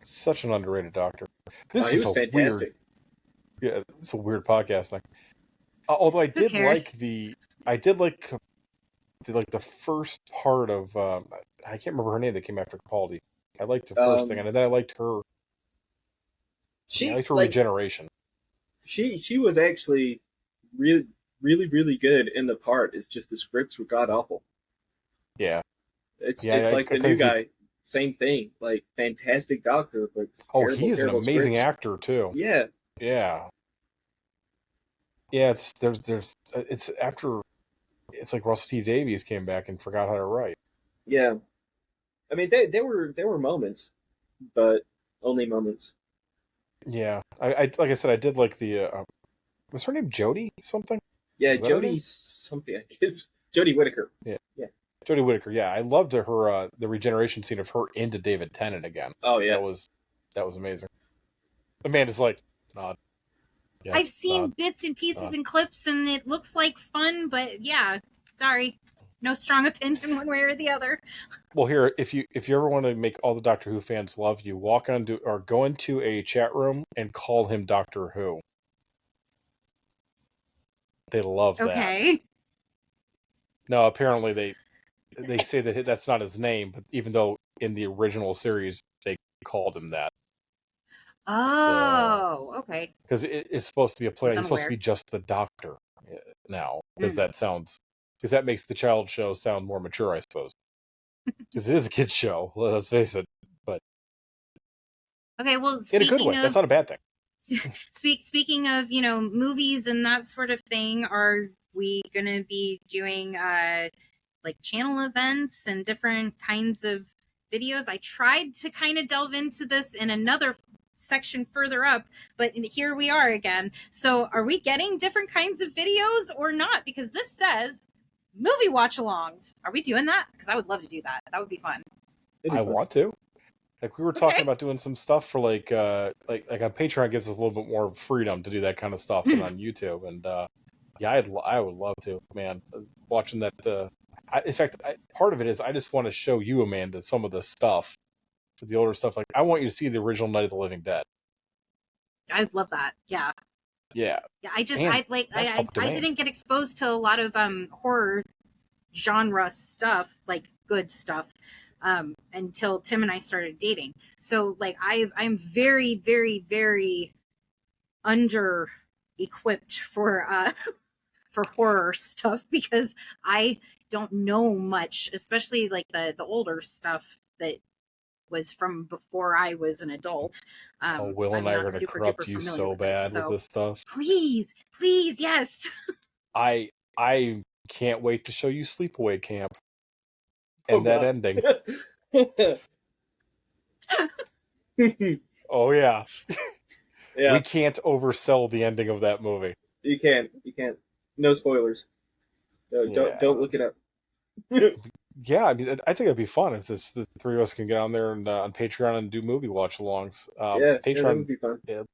such an underrated Doctor. This He is was a weird, fantastic. yeah, it's a weird podcast thing. Although I Who did cares? like the first part of I can't remember her name that came after Capaldi. I liked the first thing, Um, and then I liked her. Yeah, I she liked her like regeneration. she was actually really really good in the part. It's just the scripts were god awful. Yeah, It's I like the new couldn't keep. guy, same thing. Like fantastic doctor, but just Oh, terrible he is an amazing scripts. actor too. Yeah, Yeah, yeah. It's there's it's after it's like Russell T Davies came back and forgot how to write. yeah. I mean, there were moments, but only moments. Yeah, I like I said, I did like the. Was her name Jodie something? Yeah, Was that her name? Jodie something. I guess Jodie Whittaker. Yeah, Yeah. Jodie Whittaker. Yeah, I loved her the regeneration scene of her into David Tennant again. Oh yeah. That was amazing. Amanda's like, nod. Yes, I've seen bits and pieces nod. and clips, and it looks like fun, but yeah, sorry. No strong opinion one way or the other. Well, here, if you ever want to make all the Doctor Who fans love you, walk onto or go into a chat room and call him Doctor Who. They love that. Okay. No, apparently they say that that's not his name, but even though in the original series they called him that. Oh, okay. Because it's supposed to be a play. Was He's supposed to unaware. be just the Doctor now, because that makes the child show sound more mature, I suppose. Because it is a kid's show, let's face it, but Okay, well, in a good way. That's not a bad thing. speaking of, movies and that sort of thing, are we going to be doing like channel events and different kinds of videos? I tried to kind of delve into this in another section further up, but here we are again. So are we getting different kinds of videos or not? Because this says movie watch alongs. Are we doing that? Because I would love to do that. That would be fun. I want to. Like we were talking about doing some stuff for like on Patreon gives us a little bit more freedom to do that kind of stuff than on YouTube, and yeah, I would love to, man. Watching that, in fact, part of it is I just want to show you, Amanda, some of the stuff, the older stuff. Like I want you to see the original Night of the Living Dead. I'd love that. Yeah. Yeah. Yeah. I Man, didn't get exposed to a lot of horror genre stuff, like good stuff, until Tim and I started dating. So like I'm very, very, very under equipped for for horror stuff because I don't know much, especially like the older stuff that was from before I was an adult. Will and I'm I are not going to super corrupt duper you familiar so with it. bad with So this stuff. please, yes. I can't wait to show you Sleepaway Camp Oh, and that God. ending. Oh yeah. Yeah, We can't oversell the ending of that movie. you can't. You can't. No spoilers. No, Yeah. don't look it up. Yeah, I mean, I think it'd be fun if the three of us can get on there and on Patreon and do movie watch alongs. Yeah, that Patreon would be fun. a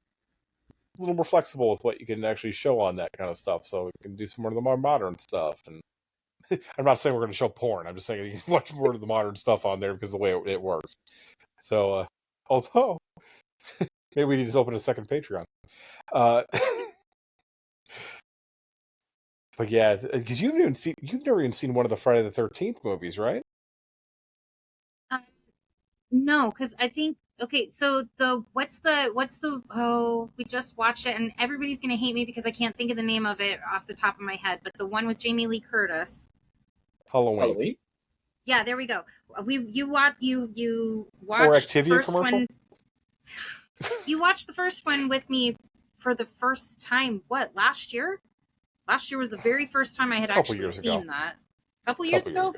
little more flexible with what you can actually show on that kind of stuff, so we can do some more of the more modern stuff. And I'm not saying we're going to show porn. I'm just saying you can watch more of the modern stuff on there because of the way it works. So, although maybe we need to just open a second Patreon. But yeah, because you've never even seen one of the Friday the 13th movies, right? No, because I think okay. So what's the we just watched it and everybody's gonna hate me because I can't think of the name of it off the top of my head. But the one with Jamie Lee Curtis. Halloween. Halloween? Yeah, there we go. You watched Or the Activia first commercial? one. You watched the first one with me for the first time. What, last year? Last year was the very first time I had actually seen that. A couple years ago.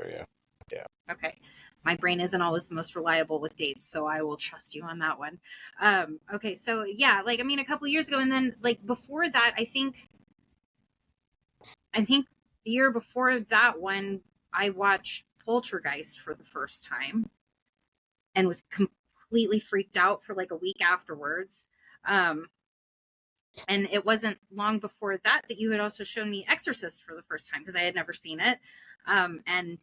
Yeah. Okay. My brain isn't always the most reliable with dates, so I will trust you on that one. Okay, so yeah, like I mean a couple years ago, and then like before that, I think the year before that one, I watched Poltergeist for the first time and was completely freaked out for like a week afterwards. And it wasn't long before that you had also shown me Exorcist for the first time because I had never seen it. And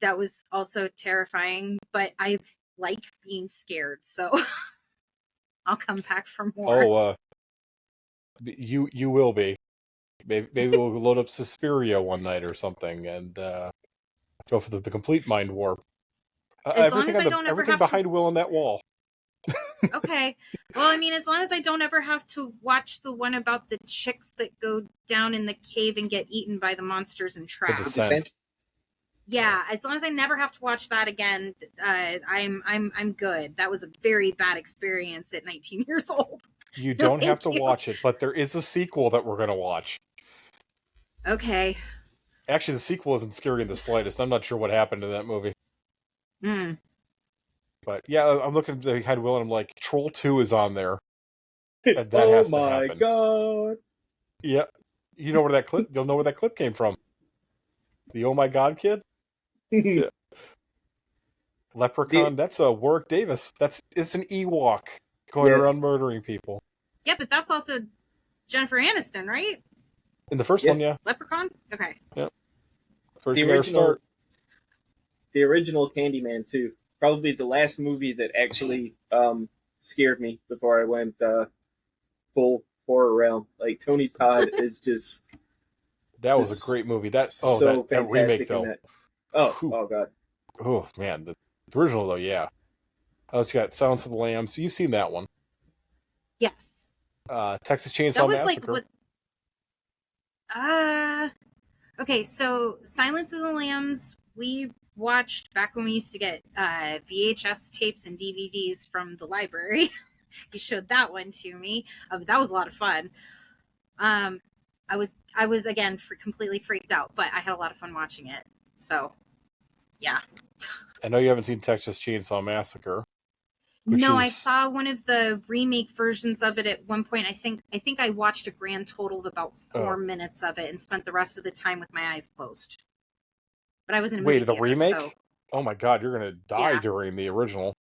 that was also terrifying, but I like being scared, so I'll come back for more. Oh, you will be. Maybe we'll load up Suspiria one night or something and go for the complete mind warp. As long as I don't ever everything have behind to. Will on that wall. Okay. Well, I mean, as long as I don't ever have to watch the one about the chicks that go down in the cave and get eaten by the monsters and The trapped. Descent. Yeah, as long as I never have to watch that again, I'm good. That was a very bad experience at 19 years old. You No, don't have to thank you. watch it, but there is a sequel that we're gonna watch. Okay. Actually, the sequel isn't scary in the slightest. I'm not sure what happened in that movie. Hmm. But yeah, I'm looking behind Will and I'm like, Troll 2 is on there. And that Oh has to my happen. God! Yeah. You know where that clip you'll know where that clip came from. The Oh My God kid? Yeah. Leprechaun, that's Warwick Davis. It's an Ewok going around murdering people. Yeah, but that's also Jennifer Aniston, right? In the first Yes. one, yeah. Leprechaun? Okay. Yep. That's where she got her start. The original Candyman too. Probably the last movie that actually scared me before I went full horror realm. Like Tony Todd is just That was a great movie. That fantastic remake though. that. Oh God. Oh man, the original though, yeah. Oh, it's got Silence of the Lambs. You've seen that one. Yes. Texas Chainsaw That was Massacre. like what? Okay, so Silence of the Lambs we watched back when we used to get VHS tapes and DVDs from the library. You showed that one to me. That was a lot of fun. I was again completely freaked out, but I had a lot of fun watching it. So, yeah. I know you haven't seen Texas Chainsaw Massacre. No, I saw one of the remake versions of it at one point. I think I watched a grand total of about 4 minutes of it and spent the rest of the time with my eyes closed. But I was in a movie theater, remake? So... Oh my God, you're gonna die during the original.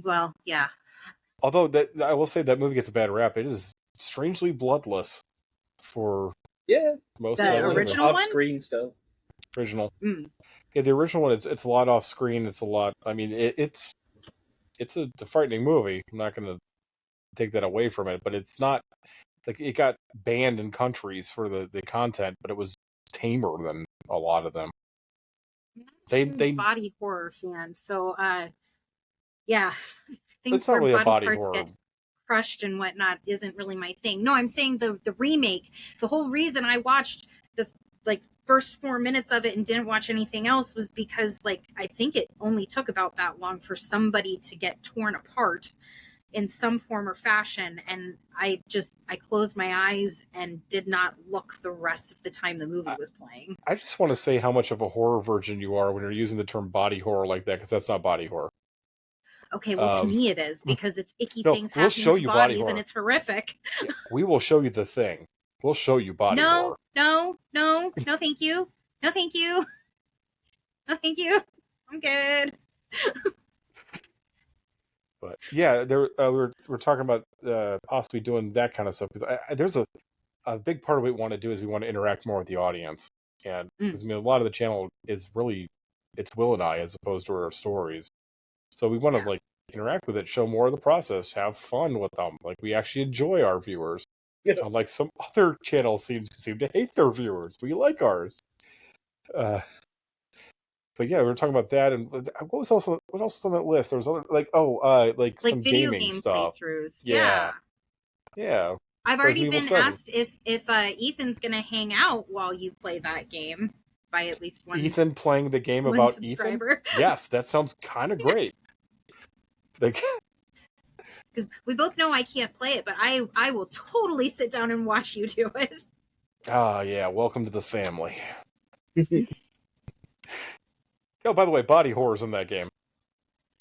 Well, yeah. Although I will say that movie gets a bad rap. It is strangely bloodless for most of the the original one? Off-screen stuff. Original. Mm. Yeah, the original one. It's a lot off screen. It's a lot. I mean, it's a frightening movie. I'm not going to take that away from it, but it's not like it got banned in countries for the content, but it was tamer than a lot of them. They body horror fans, so yeah, things where really body parts horror. get crushed and whatnot isn't really my thing. No, I'm saying the remake. The whole reason I watched the first 4 minutes of it and didn't watch anything else was because, like, I think it only took about that long for somebody to get torn apart in some form or fashion, and I closed my eyes and did not look the rest of the time the movie was playing. I just want to say how much of a horror virgin you are when you're using the term body horror like that, because that's not body horror. Okay, well, to me it is, because it's icky No, things we'll happening show to you body bodies horror. and it's horrific. Yeah, we will show you The Thing. We'll show you body horror. No, thank you. No, thank you. No, thank you. I'm good. But yeah, we're talking about possibly doing that kind of stuff, because there's a big part of what we want to do is we want to interact more with the audience, and because I mean a lot of the channel is really it's Will and I as opposed to our stories, so we want to like interact with it, show more of the process, have fun with them, like we actually enjoy our viewers. Unlike some other channels seem to hate their viewers, we like ours. But yeah, we were talking about that, and what else was on that list? There was other like some video gaming game stuff. playthroughs. Yeah. I've already Resident been Evil 7. asked if Ethan's gonna hang out while you play that game by at least one. Ethan playing the game about subscriber. Ethan? Yes, that sounds kind of great. Like, because we both know I can't play it, but I will totally sit down and watch you do it. yeah, welcome to the family. Oh, by the way, body horror's in that game,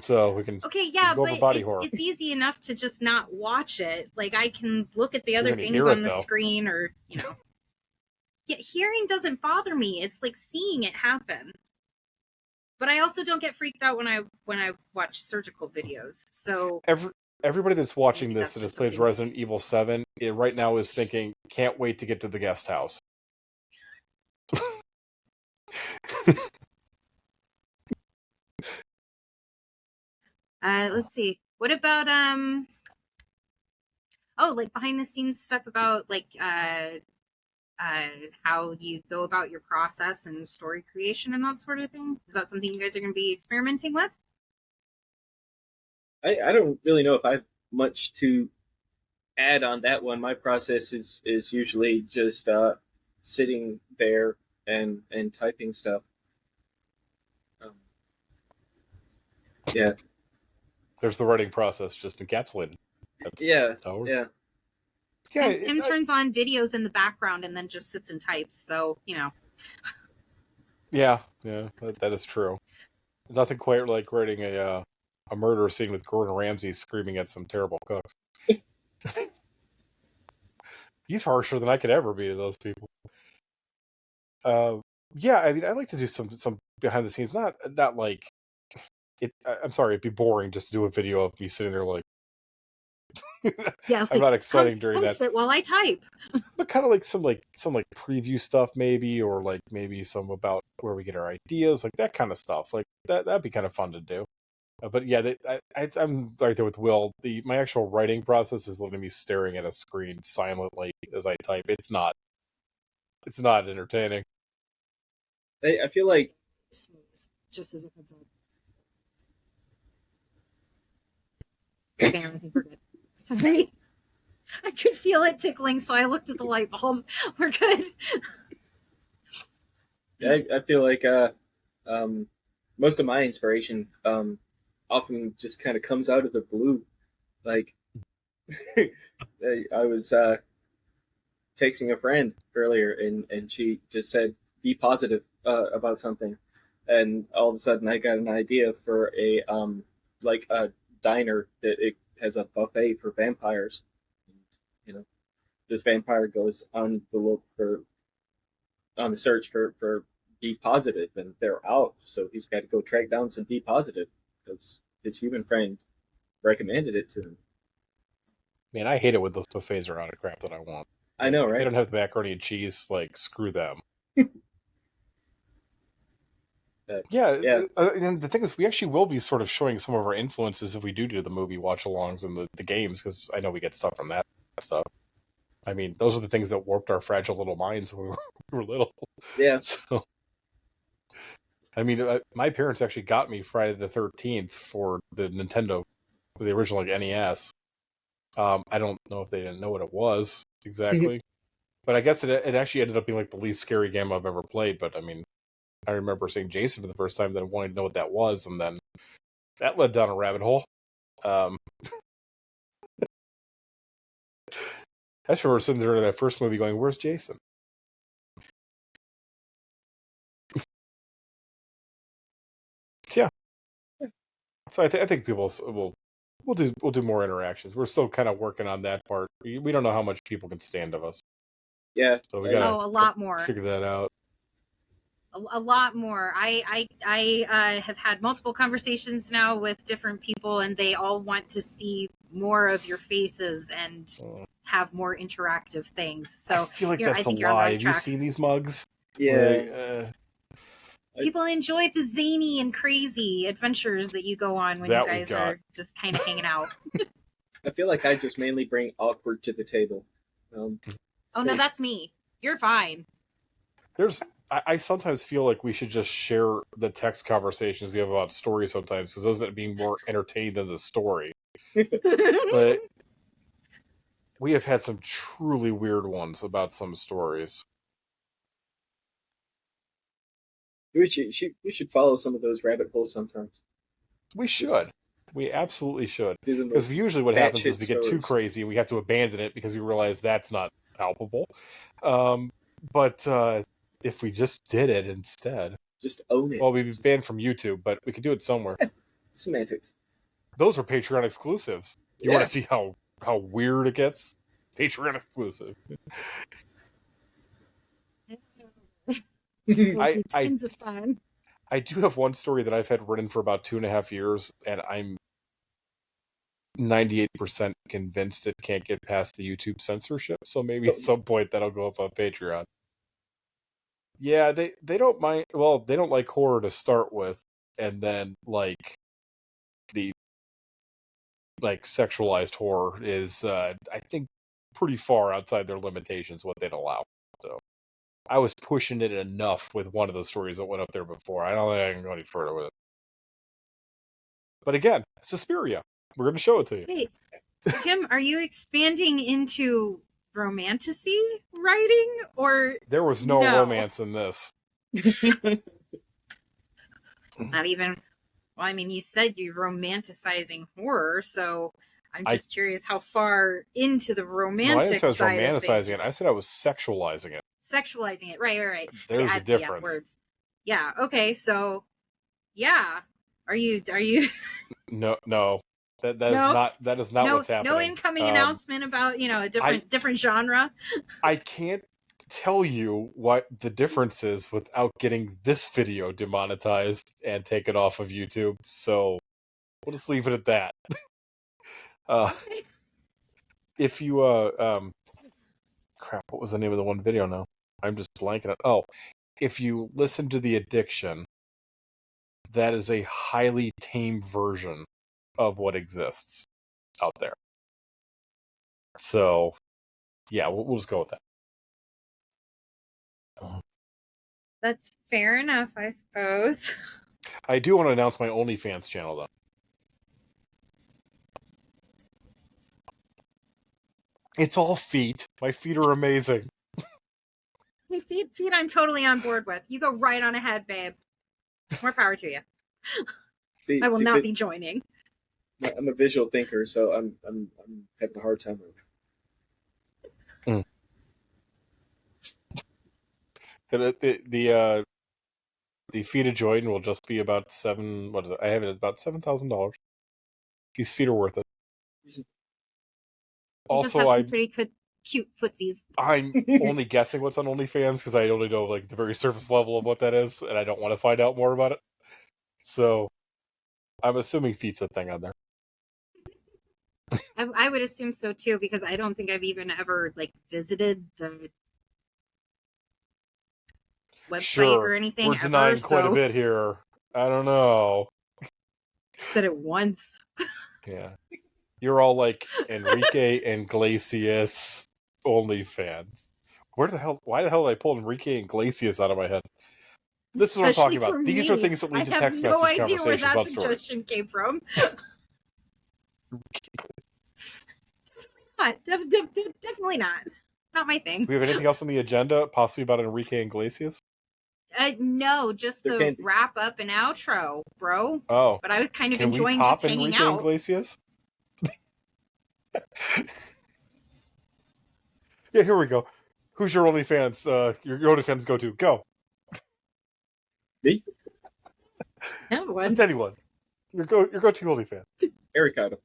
so we can go over body horror. It's easy enough to just not watch it. Like, I can look at the other things on the screen, or yeah, hearing doesn't bother me. It's like seeing it happen. But I also don't get freaked out when I watch surgical videos. So everybody that's watching this that has played Resident Evil 7 right now is thinking, can't wait to get to the guest house. Let's see. What about like behind the scenes stuff about like how you go about your process and story creation and that sort of thing? Is that something you guys are going to be experimenting with? I don't really know if I have much to add on that one. My process is usually just sitting there and typing stuff. Yeah. There's the writing process just encapsulated. Yeah. Tim turns on videos in the background and then just sits and types. So, Yeah, that is true. Nothing quite like writing a murder scene with Gordon Ramsay screaming at some terrible cooks. He's harsher than I could ever be to those people. Yeah, I mean, I like to do some behind the scenes. Not like it. I'm sorry, it'd be boring just to do a video of me sitting there like. Yeah, I'm not exciting during that. Sit while I type. But kind of like some preview stuff maybe, or like maybe some about where we get our ideas, like that kind of stuff. Like that'd be kind of fun to do. But yeah, I'm right there with Will. My actual writing process is letting me staring at a screen silently as I type. It's not entertaining. I feel like just as a heads up. Okay, I think we're good. Sorry. I could feel it tickling, so I looked at the light bulb. We're good. I feel like most of my inspiration often just kind of comes out of the blue. Like I was texting a friend earlier, and she just said, "Be positive about something," and all of a sudden I got an idea for a diner that it has a buffet for vampires. This vampire goes on the search for be positive, and they're out, so he's got to go track down some be positive because his human friend recommended it to him. Man, I hate it when those buffets are out of crap that I want. I know, right? If they don't have the macaroni and cheese, like, screw them. Yeah. And the thing is, we actually will be sort of showing some of our influences if we do the movie watch-alongs and the games, because I know we get stuff from that stuff. I mean, those are the things that warped our fragile little minds when we were little. Yeah. So, I mean, my parents actually got me Friday the 13th for the Nintendo, the original NES. I don't know if they didn't know what it was exactly. But I guess it actually ended up being like the least scary game I've ever played. But I mean, I remember seeing Jason for the first time, then wanting to know what that was, and then that led down a rabbit hole. I just remember sitting there in that first movie going, "Where's Jason?" Yeah. So I think people we'll do more interactions. We're still kind of working on that part. We don't know how much people can stand of us. Yeah. So we gotta a lot more. figure that out. A lot more. I have had multiple conversations now with different people, and they all want to see more of your faces and have more interactive things. So I feel like that's a lie. Have you seen these mugs? Yeah. People enjoy the zany and crazy adventures that you go on when you guys are just kind of hanging out. I feel like I just mainly bring awkward to the table. Oh no, that's me. You're fine. I sometimes feel like we should just share the text conversations we have about stories sometimes, because those end up being more entertained than the story. But we have had some truly weird ones about some stories. We should follow some of those rabbit holes sometimes. We should. We absolutely should. Because usually what happens is we get too crazy and we have to abandon it because we realize that's not palpable. But if we just did it instead. Just own it. Well, we'd be banned from YouTube, but we could do it somewhere. Semantics. Those are Patreon exclusives. You want to see how weird it gets? Patreon exclusive. Tons of fun. I do have one story that I've had written for about 2.5 years, and I'm 98% convinced it can't get past the YouTube censorship. So maybe at some point that'll go up on Patreon. Yeah, they don't mind. Well, they don't like horror to start with, and then the sexualized horror is, I think, pretty far outside their limitations what they'd allow. So I was pushing it enough with one of the stories that went up there before. I don't think I can go any further with it. But again, Suspiria. We're going to show it to you. Wait, Tim, are you expanding into romantasy writing, or there was no romance in this? Not even. Well, I mean, you said you're romanticizing horror, so I'm just curious how far into the romantic I didn't say I was side romanticizing it. I said I was sexualizing it. Sexualizing it, right. There's a difference. Words. Yeah. Okay. So, yeah. Are you? No. That is not what's happening. No incoming announcement about a different genre. I can't tell you what the difference is without getting this video demonetized and taken off of YouTube. So we'll just leave it at that. If you crap, what was the name of the one video now? I'm just blanking it. Oh, if you listen to The Addiction, that is a highly tame version of what exists out there. So, yeah, we'll just go with that. That's fair enough, I suppose. I do want to announce my OnlyFans channel, though. It's all feet. My feet are amazing. Hey, feet I'm totally on board with. You go right on ahead, babe. More power to you. I will not be joining. I'm a visual thinker, so I'm having a hard time with it. The feet of Jordan will just be about I have it at about $7,000. These feet are worth it. Also, I'm pretty cute footsies. I'm only guessing what's on OnlyFans because I only know the very surface level of what that is, and I don't want to find out more about it. So, I'm assuming feet's a thing on there. I would assume so too, because I don't think I've even ever visited the website or anything. We're denying quite a bit here. I don't know. Said it once. Yeah. You're all like Enrique Iglesias OnlyFans. Why the hell did I pull Enrique Iglesias out of my head? This is what I'm talking about. These are things that lead to text message conversations about stories. I have no idea where that suggestion came from. Definitely not. Not my thing. Do we have anything else on the agenda? Possibly about Enrique Iglesias? No, just There the can't be. wrap up and outro, bro. Oh. But I was kind of Can we enjoying top just hanging Enrique out. Iglesias? Yeah, here we go. Who's your OnlyFans? Your OnlyFans go to? Go. Me? Everyone. Just anyone. Your go to OnlyFans. Eric Idle.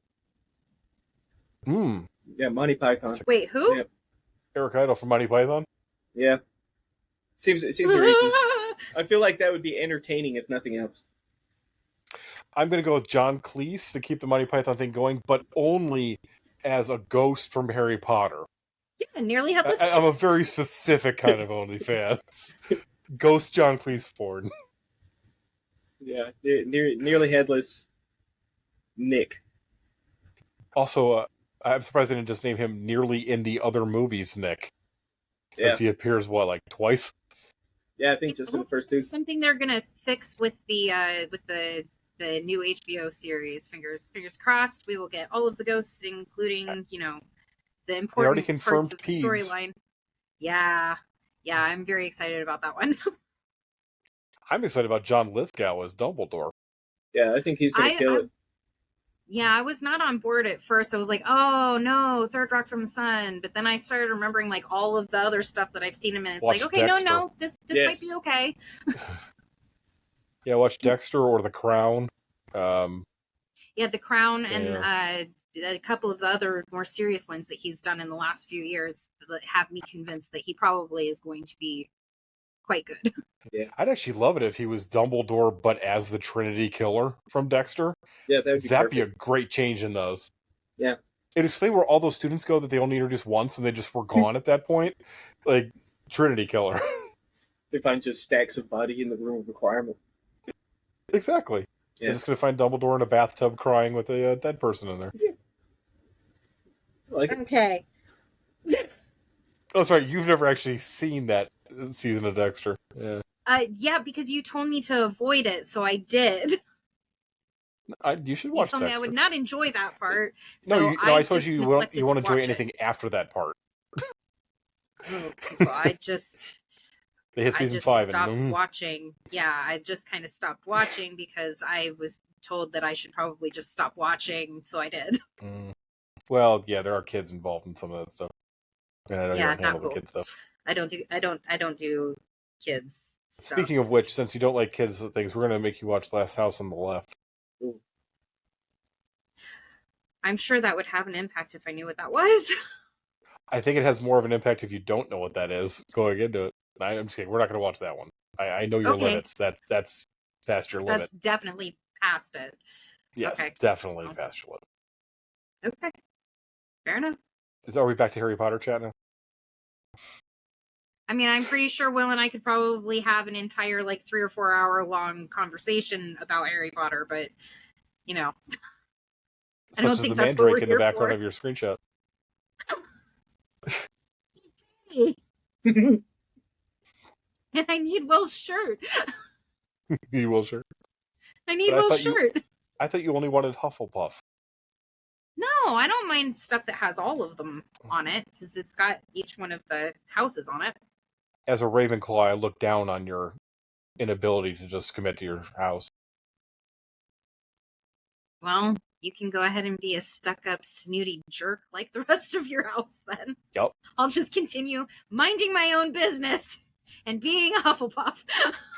Yeah, Monty Python. Wait, who? Yeah. Eric Idle from Monty Python. Yeah. Seems a reason. I feel like that would be entertaining if nothing else. I'm going to go with John Cleese to keep the Monty Python thing going, but only as a ghost from Harry Potter. Yeah, nearly headless. I'm a very specific kind of OnlyFans. Ghost John Cleese porn. Yeah, nearly headless Nick. Also, I'm surprised they didn't just name him Nearly in the Other Movies Nick. Since he appears, twice? Yeah, I think just for the first two. Something they're gonna fix with the new HBO series. Fingers crossed. We will get all of the ghosts, including the important confirmed parts of the Peeves. storyline. Yeah, I'm very excited about that one. I'm excited about John Lithgow as Dumbledore. Yeah, I think he's gonna kill it. Yeah, I was not on board at first. I was like, oh no, Third Rock from the Sun. But then I started remembering like all of the other stuff that I've seen him in. It's Watch like, okay, Dexter. no, this might be okay. Yeah, watch Dexter or The Crown. Yeah, The Crown and a couple of the other more serious ones that he's done in the last few years that have me convinced that he probably is going to be quite good. Yeah, I'd actually love it if he was Dumbledore, but as the Trinity Killer from Dexter. Yeah, that'd be a great change in those. Yeah. It'd explain where all those students go that they only introduced once and they just were gone at that point. Like, Trinity Killer. They find just stacks of body in the room of requirement. Exactly. Yeah. They're just going to find Dumbledore in a bathtub crying with a dead person in there. Yeah. Okay. Oh, sorry, you've never actually seen that season of Dexter. Yeah. Yeah, because you told me to avoid it, so I did. You should watch You told me I would not enjoy that part. So I told you you won't enjoy anything after that part. I just... They hit season 5 stopped and watching. Yeah, I just kind of stopped watching because I was told that I should probably just stop watching, so I did. Well, yeah, there are kids involved in some of that stuff. And I know you don't handle the kid stuff. I don't do kids stuff. Speaking of which, since you don't like kids things, we're gonna make you watch Last House on the Left. Ooh. I'm sure that would have an impact if I knew what that was. I think it has more of an impact if you don't know what that is going into it. I'm just kidding. We're not going to watch that one. I know your limits. That's past your limit. That's definitely past it. Yes, okay. Definitely past your limit. Okay. Fair enough. Are we back to Harry Potter chat now? I mean, I'm pretty sure Will and I could probably have an entire 3 or 4 hour long conversation about Harry Potter, but I don't think that's what we're here for. in the background of your screenshot. And I need Will's shirt. You need Will's shirt? I need Will's shirt. I thought you only wanted Hufflepuff. No, I don't mind stuff that has all of them on it, because it's got each one of the houses on it. As a Ravenclaw, I look down on your inability to just commit to your house. Well, you can go ahead and be a stuck-up, snooty jerk like the rest of your house, then. Yep. I'll just continue minding my own business and being a Hufflepuff.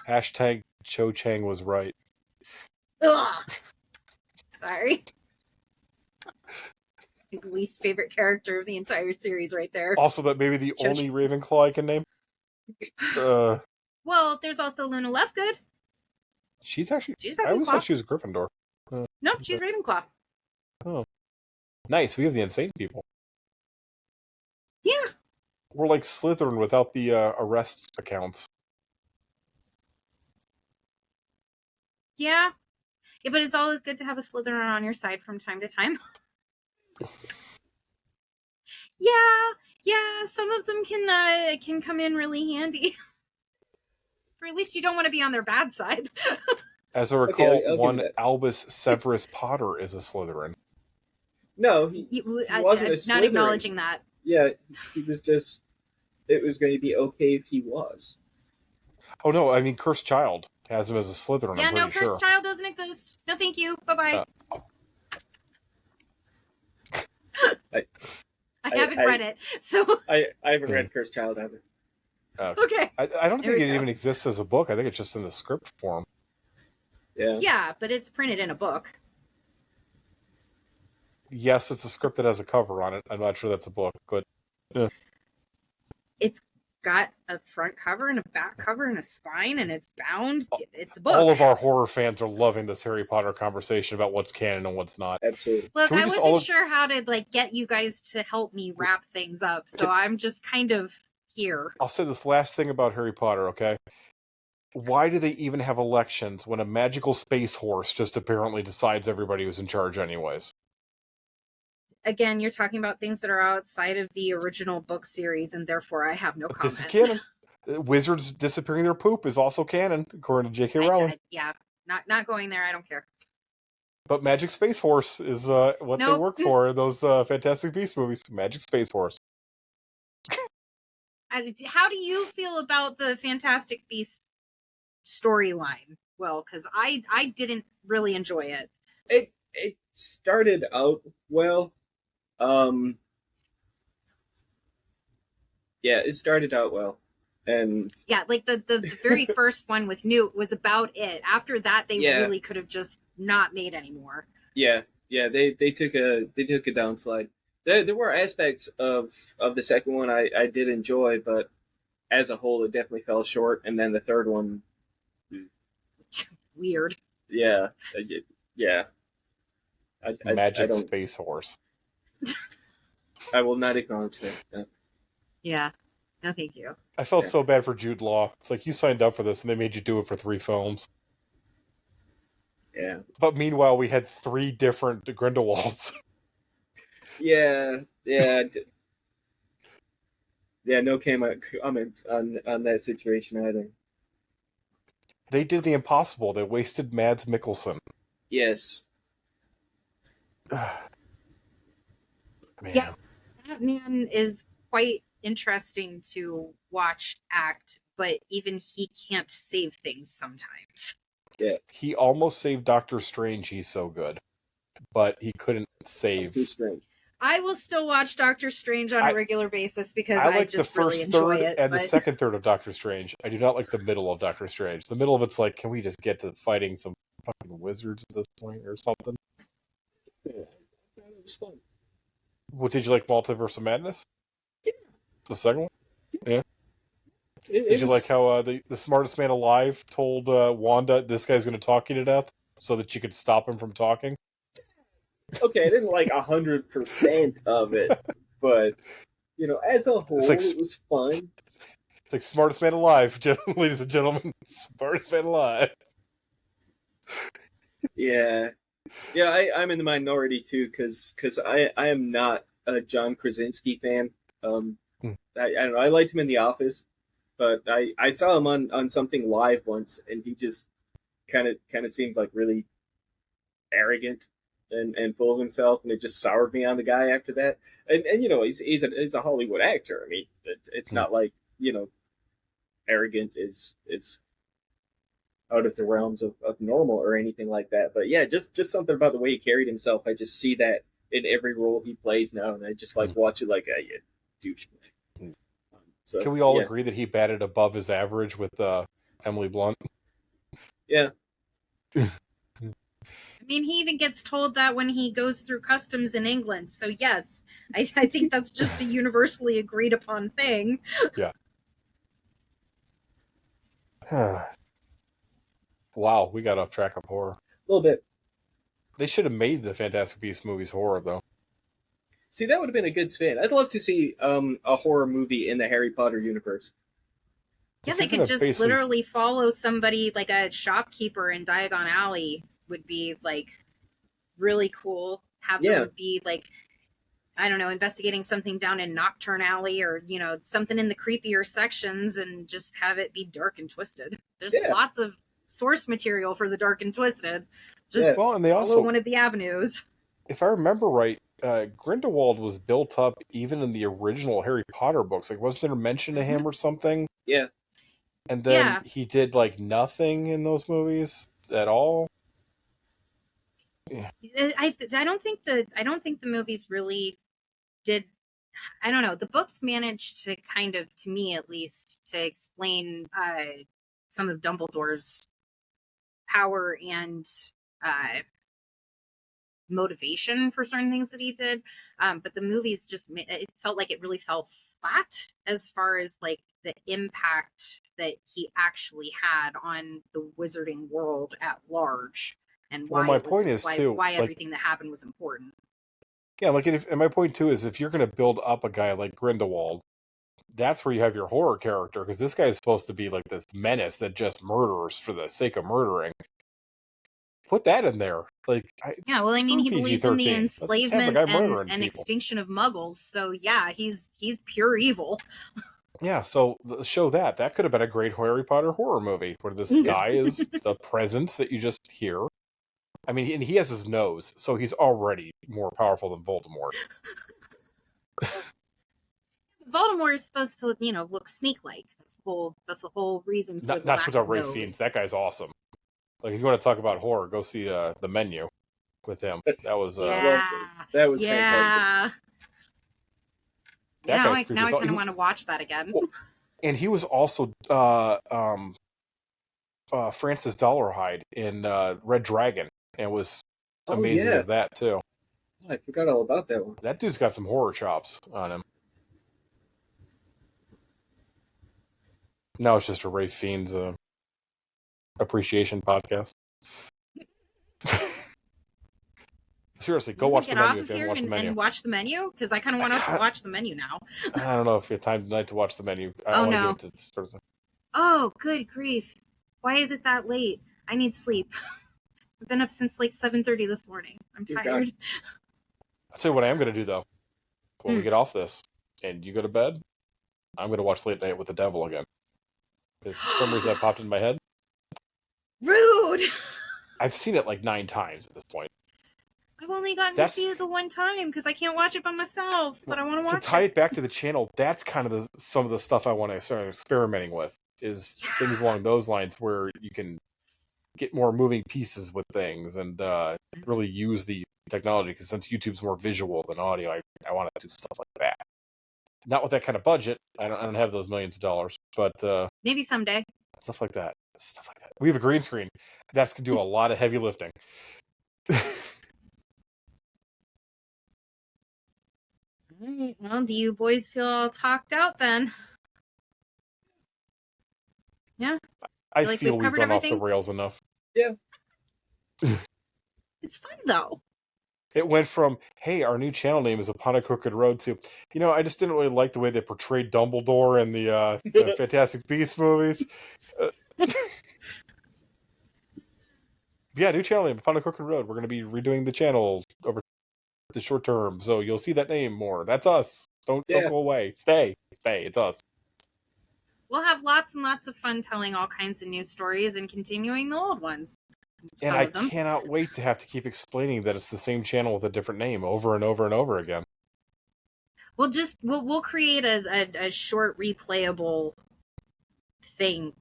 Hashtag Cho Chang was right. Ugh. Sorry. Least favorite character of the entire series right there. Also, that maybe the only Ravenclaw I can name. Well, there's also Luna Lovegood. She's actually... I always thought she was a Gryffindor. No, she's Ravenclaw. Oh. Nice, we have the insane people. Yeah. We're like Slytherin without the arrest accounts. Yeah. Yeah, but it's always good to have a Slytherin on your side from time to time. Yeah, some of them can come in really handy. Or at least you don't want to be on their bad side. As I recall, one Albus Severus Potter is a Slytherin. No, he wasn't a Slytherin. Not acknowledging that. Yeah, he was just it was going to be okay if he was. Oh no, I mean Cursed Child has him as a Slytherin. Yeah, I'm no, pretty sure. Cursed Child doesn't exist. No, thank you. Bye-bye. I haven't read it, so... I haven't read Cursed Child either. Okay. I don't There think we it go. even exists as a book. I think it's just in the script form. Yeah. Yeah, but it's printed in a book. Yes, it's a script that has a cover on it. I'm not sure that's a book, but It's got a front cover and a back cover and a spine, and it's bound. It's a book. all of our horror fans are loving this Harry Potter conversation about what's canon and what's not. Absolutely. Look, I just wasn't sure how to like get you guys to help me wrap things up, so I'm just kind of here. I'll say this last thing about Harry Potter, okay? Why do they even have elections when a magical space horse just apparently decides everybody who's in charge anyways? Again, you're talking about things that are outside of the original book series, and therefore I have no comment. This is canon. Wizards disappearing their poop is also canon, according to J.K. Rowling. Yeah, not going there. I don't care. But Magic Space Horse is what they work for in those Fantastic Beasts movies. Magic Space Horse. How do you feel about the Fantastic Beasts storyline? Well, because I didn't really enjoy it. It started out well. Yeah, it started out well. And yeah, like the very first one with Newt was about it. After that, they really could have just not made any more. Yeah, they took a downslide. There were aspects of the second one I did enjoy, but as a whole, it definitely fell short. And then the third one, weird. Yeah. Magic Space Horse. I will not acknowledge that. No. Yeah. No, thank you. I felt so bad for Jude Law. It's like you signed up for this and they made you do it for 3 films. Yeah. But meanwhile, we had 3 different Grindelwalds. Yeah. No comment on that situation either. They did the impossible. They wasted Mads Mikkelsen. Yes. Man. Yeah, that man is quite interesting to watch act, but even he can't save things sometimes. Yeah. He almost saved Doctor Strange. He's so good. But he couldn't save... Doctor Strange. I will still watch Doctor Strange on a regular basis because I like just the first really enjoy third it. And the second third of Doctor Strange. I do not like the middle of Doctor Strange. The middle of it's like, can we just get to fighting some fucking wizards at this point or something? Yeah, it was fun. What, did you like Multiverse of Madness? Yeah. The second one? Yeah. Did you like how the smartest man alive told Wanda, this guy's going to talk you to death so that you could stop him from talking? Okay, I didn't like 100% of it, but, as a whole, it was fun. It's like smartest man alive, ladies and gentlemen. Smartest man alive. Yeah. Yeah, I'm in the minority, too, because I am not a John Krasinski fan. I don't know, I liked him in The Office, but I saw him on something live once, and he just kind of seemed like really arrogant and full of himself, and it just soured me on the guy after that. And he's a Hollywood actor. I mean, it's not like arrogant is out of the realms of normal or anything like that. But yeah, just something about the way he carried himself. I just see that in every role he plays now, and I just watch it like a douchebag. So, can we all agree that he batted above his average with Emily Blunt? Yeah. I mean, he even gets told that when he goes through customs in England. So yes, I think that's just a universally agreed upon thing. Yeah. Wow, we got off track of horror. A little bit. They should have made the Fantastic Beasts movies horror, though. See, that would have been a good spin. I'd love to see a horror movie in the Harry Potter universe. Yeah, they could just literally follow somebody like a shopkeeper in Diagon Alley would be like really cool. Have them be like, I don't know, investigating something down in Nocturne Alley or, something in the creepier sections and just have it be dark and twisted. There's lots of source material for the dark and twisted. Just and they follow also one of the avenues. If I remember right, Grindelwald was built up even in the original Harry Potter books. Like, wasn't there mention of him or something? Yeah. And then Yeah. he did like nothing in those movies at all. Yeah. I don't think the movies really did. I don't know. The books managed to kind of, to me at least, to explain some of Dumbledore's power and uh, motivation for certain things that he did. But the movies just, it felt like it really fell flat as far as like the impact that he actually had on the wizarding world at large, and Well, why my it was point is too, why like, everything that happened was important. yeah, like, and my point too is if you're going to build up a guy like Grindelwald, that's where you have your horror character, because this guy is supposed to be like this menace that just murders for the sake of murdering. Put that in there. Like, Yeah, well, I mean, screw he believes in the PG-13. Let's just have the enslavement guy and, murdering people. extinction of Muggles. So yeah, he's pure evil. Yeah, so show that. That could have been a great Harry Potter horror movie, where this guy is a presence that you just hear. I mean, and he has his nose, so he's already more powerful than Voldemort. Voldemort is supposed to, look snake-like. That's the whole reason for the Not lack without of Ray nose. Fiennes. That guy's awesome. Like, if you want to talk about horror, go see The Menu with him. That was Yeah, That was fantastic. yeah. that Now guy's I creepy. kind of want to watch that again. Well, and he was also Francis Dollarhide in Red Dragon, and was Oh amazing yeah, as that too. I forgot all about that one. That dude's got some horror chops on him. Now it's just a Ray Fiennes appreciation podcast. Seriously, go watch The Get off Menu of if you haven't here watched The Menu. and watch the menu, because I kind of want to watch the menu now. I don't know if you have time tonight to watch The Menu. I Oh want no! to give it to Thursday. Oh, good grief! Why is it that late? I need sleep. I've been up since like 7:30 this morning. I'm tired. I'll tell you what I am going to do though. When we get off this and you go to bed, I'm going to watch Late Night with the Devil again. Because for some reason that popped in my head. Rude! I've seen it like 9 times at this point. I've only gotten to see it the one time because I can't watch it by myself, but I want to watch it. To tie it back to the channel, that's kind of some of the stuff I want to start experimenting with, is things along those lines where you can get more moving pieces with things and really use the technology, because since YouTube's more visual than audio, I want to do stuff like that. Not with that kind of budget. I don't have those millions of dollars, but maybe someday. Stuff like that. We have a green screen. That's going to do a lot of heavy lifting. All right. Well, do you boys feel all talked out then? Yeah. I feel we've gone off the rails enough. Yeah. It's fun though. It went from, hey, our new channel name is Upon a Crooked Road, to, I just didn't really like the way they portrayed Dumbledore in the Fantastic Beasts movies. Yeah, new channel name, Upon a Crooked Road. We're going to be redoing the channel over the short term, so you'll see that name more. That's us. Don't go away. Stay. It's us. We'll have lots and lots of fun telling all kinds of new stories and continuing the old ones. And I cannot wait to have to keep explaining that it's the same channel with a different name over and over and over again. We'll create a short replayable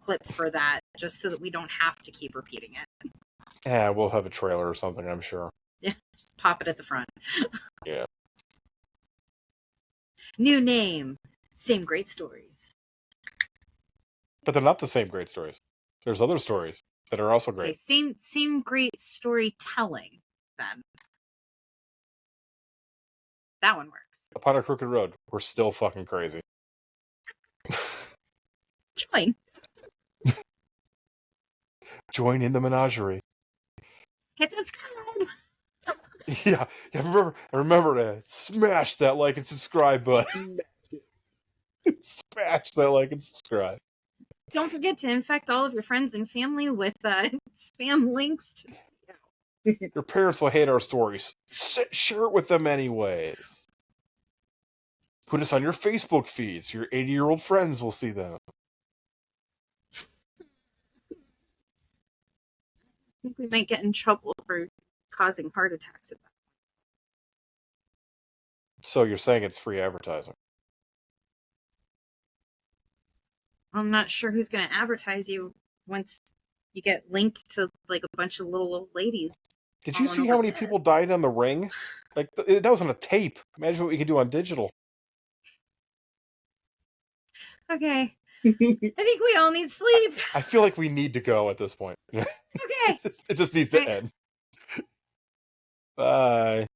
clip for that, just so that we don't have to keep repeating it. Yeah, we'll have a trailer or something, I'm sure. Yeah, just pop it at the front. Yeah. New name, same great stories. But they're not the same great stories. There's other stories that are also great. Okay, same great storytelling, then. That one works. Upon a Crooked Road, we're still fucking crazy. Join. Join in the menagerie. Hit subscribe. Yeah, remember to smash that like and subscribe button. Smash that like and subscribe. Don't forget to infect all of your friends and family with spam links. Your parents will hate our stories. Share it with them anyways. Put us on your Facebook feeds. Your 80-year-old friends will see them. I think we might get in trouble for causing heart attacks at that So you're saying it's free advertising? I'm not sure who's going to advertise you once you get linked to like a bunch of little old ladies. Did you see how many people died on the ring? Like that was on a tape. Imagine what we could do on digital. Okay. I think we all need sleep. I feel like we need to go at this point. Okay. It just needs to end. Bye.